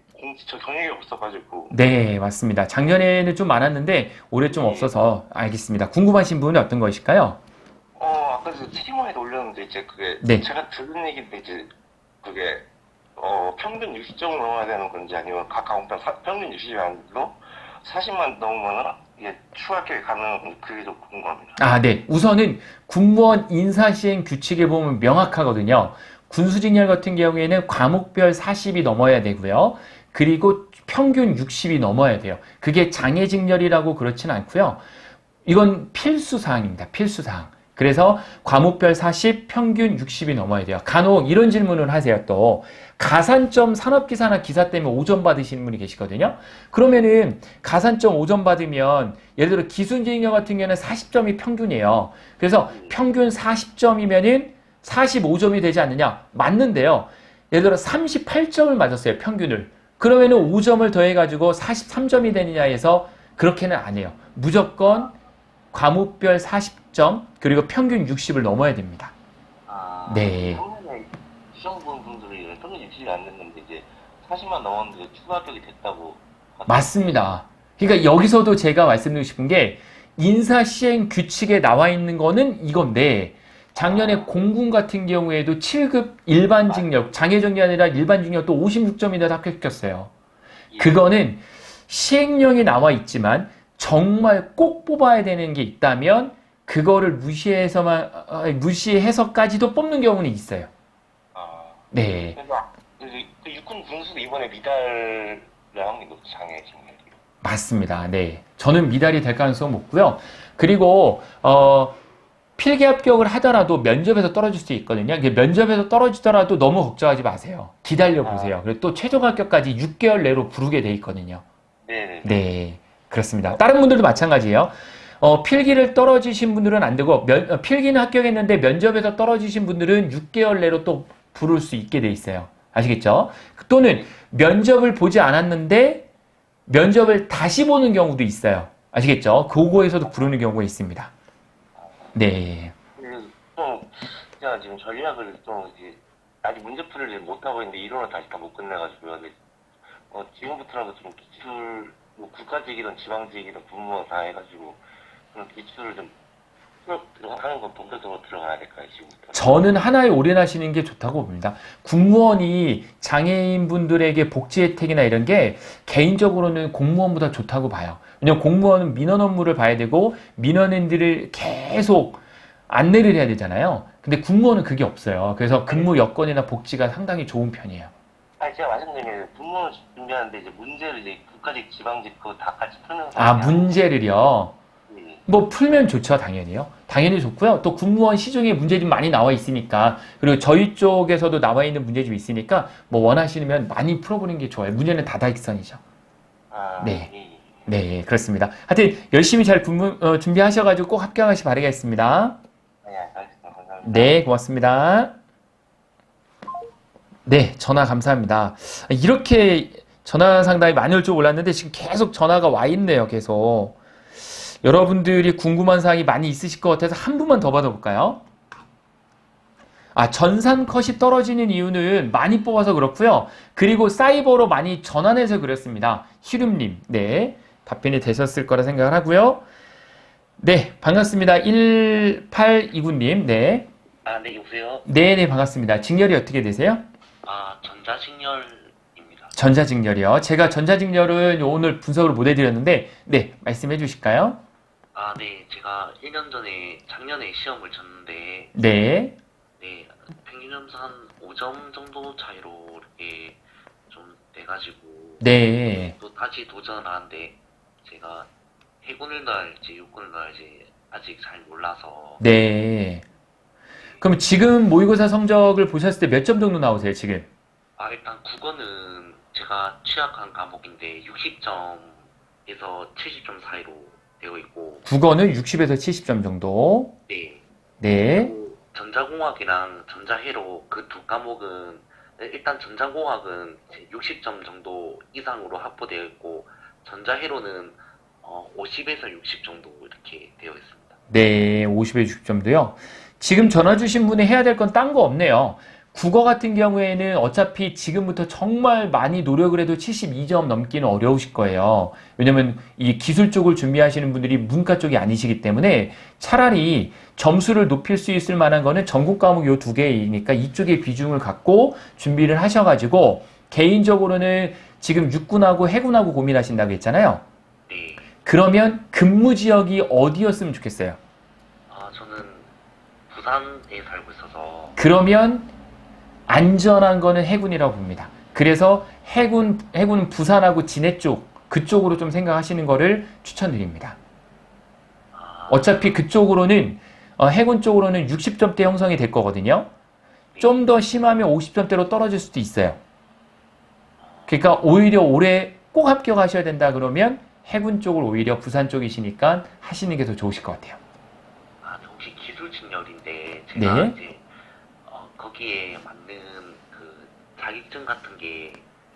저 경력이 없어가지고. 네, 맞습니다. 작년에는 좀 많았는데 올해 좀 없어서 알겠습니다. 궁금하신 부분이 어떤 것일까요? 아까 그 책임만에도 올렸는데 이제 그게 네. 제가 들은 얘기인데 이제 그게 평균 60점 넘어야 되는 건지 아니면 각 항공편 평균 60이 아니고 40만 넘으면 이게 추가 합격이 가능한 그게 좀 궁금합니다. 아, 네. 우선은 공무원 인사시행 규칙에 보면 명확하거든요. 군수직렬 같은 경우에는 과목별 40이 넘어야 되고요. 그리고 평균 60이 넘어야 돼요. 그게 장애직렬이라고 그렇진 않고요. 이건 필수사항입니다. 필수사항. 그래서 과목별 40, 평균 60이 넘어야 돼요. 간혹 이런 질문을 하세요. 또 가산점 산업기사나 기사 때문에 5점 받으시는 분이 계시거든요. 그러면은 가산점 5점 받으면 예를 들어 기술직렬 같은 경우는 40점이 평균이에요. 그래서 평균 40점이면은 45점이 되지 않느냐? 맞는데요. 예를 들어 38점을 맞았어요. 평균을. 그러면은 5점을 더해가지고 43점이 되느냐 해서 그렇게는 안 해요. 무조건 과목별 40점 그리고 평균 60을 넘어야 됩니다. 아, 네. 작년에 시험 본 분들이 평균 60이 안 됐는데 이제 40만 넘었는데 추가 합격이 됐다고. 맞습니다. 그러니까 여기서도 제가 말씀드리고 싶은 게 인사시행 규칙에 나와 있는 거는 이건데 작년에 공군 같은 경우에도 7급 일반직력, 장애정이 아니라 일반직력 또 56점이나 합격시켰어요. 그거는 시행령이 나와 있지만 정말 꼭 뽑아야 되는 게 있다면 그거를 무시해서까지도 뽑는 경우는 있어요. 아, 네. 그래서 그 육군 군수도 이번에 미달을 합니다. 장애 직렬이. 맞습니다. 네. 저는 미달이 될 가능성은 높고요. 그리고 필기 합격을 하더라도 면접에서 떨어질 수 있거든요. 이게 면접에서 떨어지더라도 너무 걱정하지 마세요. 기다려 보세요. 그리고 또 최종 합격까지 6개월 내로 부르게 돼 있거든요. 네네. 네. 그렇습니다. 다른 분들도 마찬가지예요. 필기를 떨어지신 분들은 안 되고 필기는 합격했는데 면접에서 떨어지신 분들은 6개월 내로 또 부를 수 있게 돼 있어요. 아시겠죠? 또는 면접을 보지 않았는데 면접을 다시 보는 경우도 있어요. 아시겠죠? 그거에서도 부르는 경우가 있습니다. 네. 그래서 좀 제가 지금 전략을 좀 이제 아직 문제풀이를 못 하고 있는데 이론을 다시 다 못 끝내가지고요. 근데 지금부터라도 좀 기출 뭐 국가직이든 지방직이든 공무원 다 해가지고 그런 기출을 좀 하는 건 본격적으로 들어가야 될까요, 지금부터? 저는 하나에 올인하시는 게 좋다고 봅니다. 공무원이 장애인분들에게 복지 혜택이나 이런 게 개인적으로는 공무원보다 좋다고 봐요. 왜냐면 공무원은 민원 업무를 봐야 되고 민원인들을 계속 안내를 해야 되잖아요. 근데 공무원은 그게 없어요. 그래서 근무 여건이나 복지가 상당히 좋은 편이에요. 아니 제가 말씀드린 게 공무원 준비하는데 이제 문제를 이제 국가직, 지방직 그거 다 같이 푸는 아, 문제를요? 네. 뭐 풀면 좋죠, 당연히요. 당연히 좋고요. 또 공무원 시중에 문제집 많이 나와 있으니까 그리고 저희 쪽에서도 나와 있는 문제집이 있으니까 뭐 원하시면 많이 풀어보는 게 좋아요. 문제는 다다익선이죠. 아, 네. 예. 네, 그렇습니다. 하여튼 열심히 잘 준비하셔가지고 꼭 합격하시 바라겠습니다. 네, 알겠습니다. 감사합니다. 네, 고맙습니다. 네, 전화 감사합니다. 이렇게 전화 상담이 많이 올 줄 몰랐는데 지금 계속 전화가 와 있네요, 계속. 여러분들이 궁금한 사항이 많이 있으실 것 같아서 한 분만 더 받아볼까요? 아, 전산 컷이 떨어지는 이유는 많이 뽑아서 그렇고요. 그리고 사이버로 많이 전환해서 그렇습니다. 희름님, 네, 답변이 되셨을 거라 생각을 하고요. 네, 반갑습니다. 1829님, 네. 아, 네, 여보세요? 네네, 반갑습니다. 직렬이 어떻게 되세요? 아, 전자직렬입니다. 전자직렬이요. 제가 전자직렬은 오늘 분석을 못 해드렸는데, 네, 말씀해 주실까요? 아, 네, 제가 1년 전에, 작년에 시험을 쳤는데, 네, 네, 평균 점수 한 5점 정도 차이로 이렇게 좀 돼가지고, 네. 또 다시 도전을 하는데, 제가 해군을 넣을지 육군을 넣을지 아직 잘 몰라서, 네. 그럼 지금 모의고사 성적을 보셨을 때 몇 점 정도 나오세요, 지금? 아, 일단 국어는 제가 취약한 과목인데, 60점에서 70점 사이로 되어 있고, 국어는 60에서 70점 정도. 네. 네. 그리고 전자공학이랑 전자회로 그 두 과목은 일단 전자공학은 60점 정도 이상으로 확보되어 있고 전자회로는 50에서 60 정도 이렇게 되어 있습니다. 네, 50에 60점도요. 지금 전화 주신 분이 해야 될 건 딴 거 없네요. 국어 같은 경우에는 어차피 지금부터 정말 많이 노력을 해도 72점 넘기는 어려우실 거예요. 왜냐면 이 기술 쪽을 준비하시는 분들이 문과 쪽이 아니시기 때문에 차라리 점수를 높일 수 있을 만한 거는 전국 과목 요 두 개이니까 이쪽에 비중을 갖고 준비를 하셔가지고 개인적으로는 지금 육군하고 해군하고 고민하신다고 했잖아요. 네. 그러면 근무 지역이 어디였으면 좋겠어요? 저는 부산에 살고 있어서 그러면 안전한 거는 해군이라고 봅니다. 그래서 해군은 부산하고 진해 쪽, 그쪽으로 좀 생각하시는 거를 추천드립니다. 어차피 그쪽으로는, 해군 쪽으로는 60점대 형성이 될 거거든요. 좀 더 심하면 50점대로 떨어질 수도 있어요. 그러니까 오히려 올해 꼭 합격하셔야 된다 그러면 해군 쪽을 오히려 부산 쪽이시니까 하시는 게 더 좋으실 것 같아요. 저 혹시 기술 직렬인데 제가 네. 이제 거기에 맞는 그 자격증 같은 게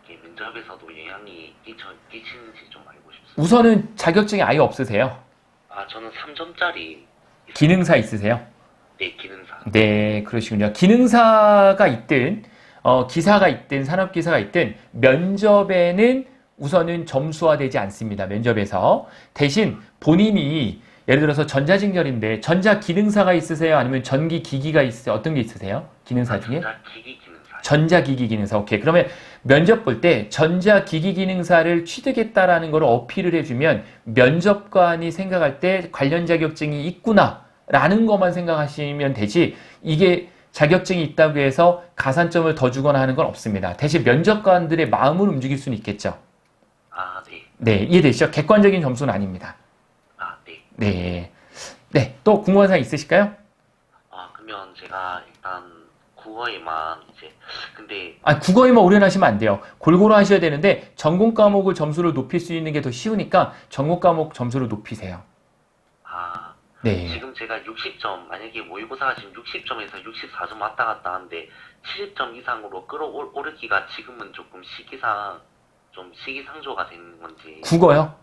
이렇게 면접에서도 영향이 끼치는지 좀 알고 싶습니다. 우선은 자격증이 아예 없으세요? 저는 3점짜리 기능사 있으세요? 네, 기능사. 네, 그러시군요. 기능사가 있든, 기사가 있든, 산업기사가 있든, 면접에는 우선은 점수화되지 않습니다. 면접에서. 대신 본인이, 예를 들어서 전자직렬인데, 전자기능사가 있으세요? 아니면 전기기기가 있으세요? 어떤 게 있으세요? 기능사 중에? 전자기기 기능사. 전자기기 기능사. 오케이. 그러면 면접 볼 때 전자기기 기능사를 취득했다라는 걸 어필을 해주면 면접관이 생각할 때 관련 자격증이 있구나. 라는 것만 생각하시면 되지 이게 자격증이 있다고 해서 가산점을 더 주거나 하는 건 없습니다. 대신 면접관들의 마음을 움직일 수는 있겠죠. 네. 네, 이해되시죠? 객관적인 점수는 아닙니다. 네. 네. 네, 또 궁금한 사항 있으실까요? 그러면 제가 일단 국어에만 이제 근데 국어에만 올인하시면 안 돼요. 골고루 하셔야 되는데 전공 과목을 점수를 높일 수 있는 게 더 쉬우니까 전공 과목 점수를 높이세요. 네. 지금 제가 60점, 만약에 모의고사가 지금 60점에서 64점 왔다 갔다 하는데 70점 이상으로 끌어오르기가 지금은 조금 시기상조가 되는 건지. 국어요?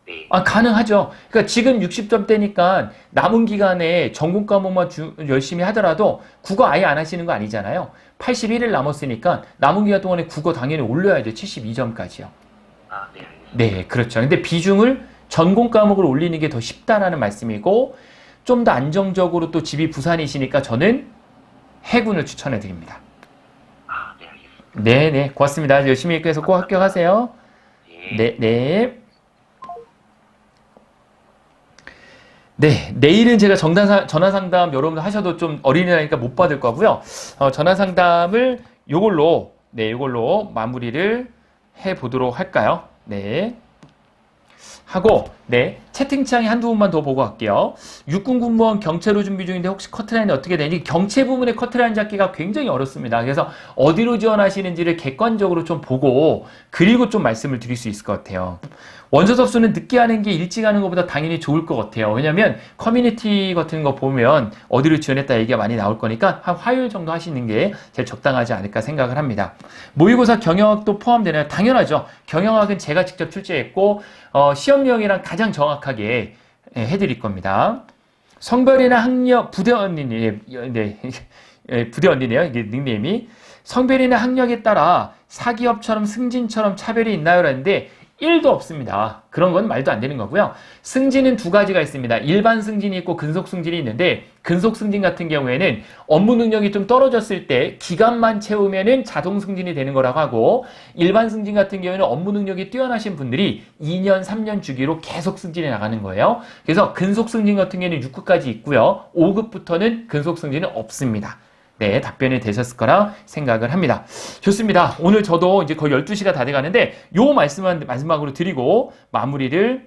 네. 가능하죠. 그러니까 지금 60점대니까 남은 기간에 전공 과목만 열심히 하더라도 국어 아예 안 하시는 거 아니잖아요. 81일 남았으니까 남은 기간 동안에 국어 당연히 올려야죠. 72점까지요. 네, 알겠습니다. 네, 그렇죠. 근데 비중을 전공 과목을 올리는 게 더 쉽다라는 말씀이고 좀 더 안정적으로 또 집이 부산이시니까 저는 해군을 추천해 드립니다. 네, 알겠습니다. 네, 네, 고맙습니다. 열심히 해서 꼭 합격하세요. 네, 네. 네, 내일은 제가 전화 상담 여러분들 하셔도 좀 어린이라니까 못 받을 거고요. 전화 상담을 요걸로 마무리를 해 보도록 할까요? 네. 하고, 네. 채팅창에 한두 분만 더 보고 갈게요. 육군 군무원 경체로 준비 중인데 혹시 커트라인이 어떻게 되는지 경체 부분의 커트라인 잡기가 굉장히 어렵습니다. 그래서 어디로 지원하시는지를 객관적으로 좀 보고 그리고 좀 말씀을 드릴 수 있을 것 같아요. 원서 접수는 늦게 하는 게 일찍 하는 것보다 당연히 좋을 것 같아요. 왜냐면 커뮤니티 같은 거 보면 어디로 지원했다 얘기가 많이 나올 거니까 한 화요일 정도 하시는 게 제일 적당하지 않을까 생각을 합니다. 모의고사 경영학도 포함되나요? 당연하죠. 경영학은 제가 직접 출제했고 시험용이랑 가장 정확하게 해드릴 겁니다. 성별이나 학력, 부대 언니님, 네, 부대 언니네요. 이게 닉네임이. 성별이나 학력에 따라 사기업처럼 승진처럼 차별이 있나요? 라는데 1도 없습니다. 그런 건 말도 안 되는 거고요. 승진은 두 가지가 있습니다. 일반 승진이 있고 근속 승진이 있는데 근속 승진 같은 경우에는 업무 능력이 좀 떨어졌을 때 기간만 채우면은 자동 승진이 되는 거라고 하고 일반 승진 같은 경우에는 업무 능력이 뛰어나신 분들이 2년, 3년 주기로 계속 승진해 나가는 거예요. 그래서 근속 승진 같은 경우에는 6급까지 있고요. 5급부터는 근속 승진은 없습니다. 네, 답변이 되셨을 거라 생각을 합니다. 좋습니다. 오늘 저도 이제 거의 12시가 다 돼가는데 요 말씀만 마지막으로 드리고 마무리를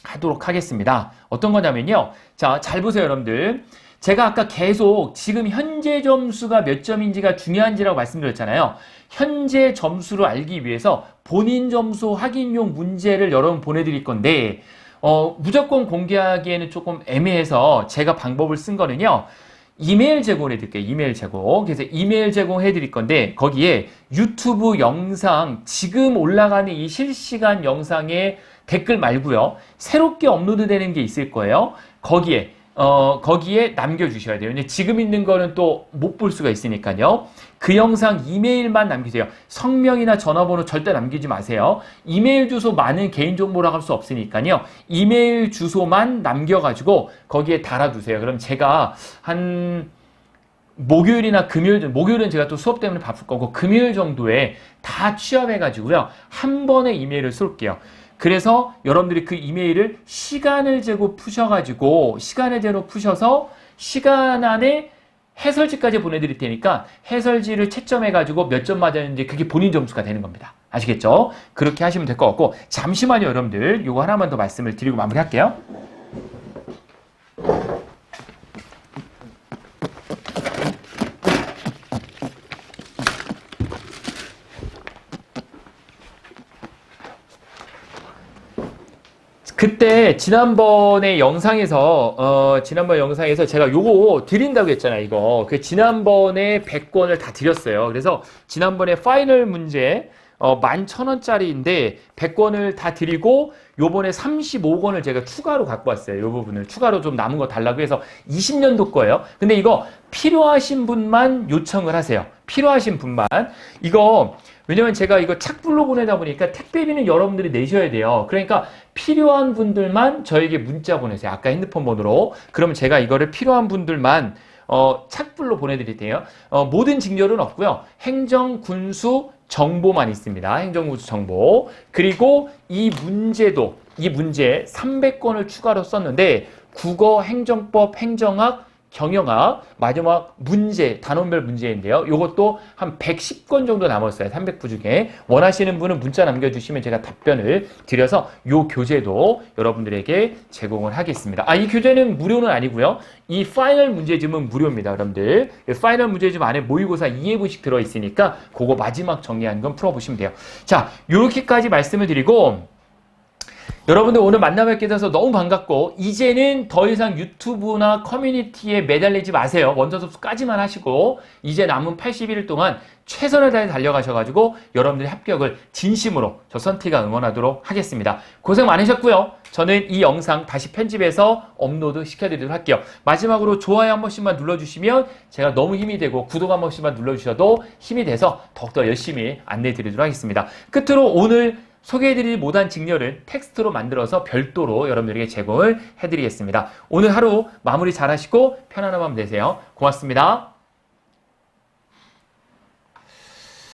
하도록 하겠습니다. 어떤 거냐면요. 자, 잘 보세요, 여러분들. 제가 아까 계속 지금 현재 점수가 몇 점인지가 중요한지라고 말씀드렸잖아요. 현재 점수를 알기 위해서 본인 점수 확인용 문제를 여러분 보내드릴 건데 무조건 공개하기에는 조금 애매해서 제가 방법을 쓴 거는요. 이메일 제공해 드릴게요. 이메일 제공. 그래서 이메일 제공해 드릴 건데 거기에 유튜브 영상 지금 올라가는 이 실시간 영상에 댓글 말고요. 새롭게 업로드 되는 게 있을 거예요. 거기에 남겨주셔야 돼요. 근데 지금 있는 거는 또 못 볼 수가 있으니까요. 그 영상 이메일만 남기세요. 성명이나 전화번호 절대 남기지 마세요. 이메일 주소 많은 개인정보라고 할 수 없으니까요. 이메일 주소만 남겨가지고 거기에 달아두세요. 그럼 제가 한 목요일이나 목요일은 제가 또 수업 때문에 바쁠 거고 금요일 정도에 다 취합해가지고요. 한 번에 이메일을 쏠게요. 그래서 여러분들이 그 이메일을 시간을 재고 푸셔가지고 시간을 재고 푸셔서 시간 안에 해설지까지 보내드릴 테니까 해설지를 채점해가지고 몇 점 맞았는지 그게 본인 점수가 되는 겁니다. 아시겠죠? 그렇게 하시면 될 것 같고 잠시만요 여러분들 요거 하나만 더 말씀을 드리고 마무리할게요. 그때 지난번에 영상에서 제가 요거 드린다고 했잖아요. 이거 그 지난번에 100권을 다 드렸어요. 그래서 지난번에 파이널 문제 11,000원짜리인데 100권을 다 드리고 요번에 35권을 제가 추가로 갖고 왔어요. 요 부분을 추가로 좀 남은 거 달라고 해서 20년도 거예요. 근데 이거 필요하신 분만 요청을 하세요. 필요하신 분만. 이거 왜냐면 제가 이거 착불로 보내다 보니까 택배비는 여러분들이 내셔야 돼요. 그러니까 필요한 분들만 저에게 문자 보내세요. 아까 핸드폰 번호로. 그러면 제가 이거를 필요한 분들만 착불로 보내드릴 테요. 모든 직렬은 없고요. 행정, 군수, 정보만 있습니다. 행정군수 정보. 그리고 이 문제 300권을 추가로 썼는데 국어, 행정법, 행정학, 경영학, 마지막 문제, 단원별 문제인데요. 이것도 한 110권 정도 남았어요. 300부 중에. 원하시는 분은 문자 남겨주시면 제가 답변을 드려서 이 교재도 여러분들에게 제공을 하겠습니다. 이 교재는 무료는 아니고요. 이 파이널 문제집은 무료입니다. 여러분들. 파이널 문제집 안에 모의고사 2회분씩 들어있으니까 그거 마지막 정리한 건 풀어보시면 돼요. 자, 이렇게까지 말씀을 드리고 여러분들 오늘 만나뵙게 돼서 너무 반갑고 이제는 더 이상 유튜브나 커뮤니티에 매달리지 마세요. 원서 접수까지만 하시고 이제 남은 81일 동안 최선을 다해 달려가셔가지고 여러분들의 합격을 진심으로 저 선티가 응원하도록 하겠습니다. 고생 많으셨고요. 저는 이 영상 다시 편집해서 업로드 시켜드리도록 할게요. 마지막으로 좋아요 한 번씩만 눌러주시면 제가 너무 힘이 되고 구독 한 번씩만 눌러주셔도 힘이 돼서 더욱더 열심히 안내드리도록 하겠습니다. 끝으로 오늘 소개해드리지 못한 직렬을 텍스트로 만들어서 별도로 여러분들에게 제공을 해드리겠습니다. 오늘 하루 마무리 잘 하시고 편안한 밤 되세요. 고맙습니다.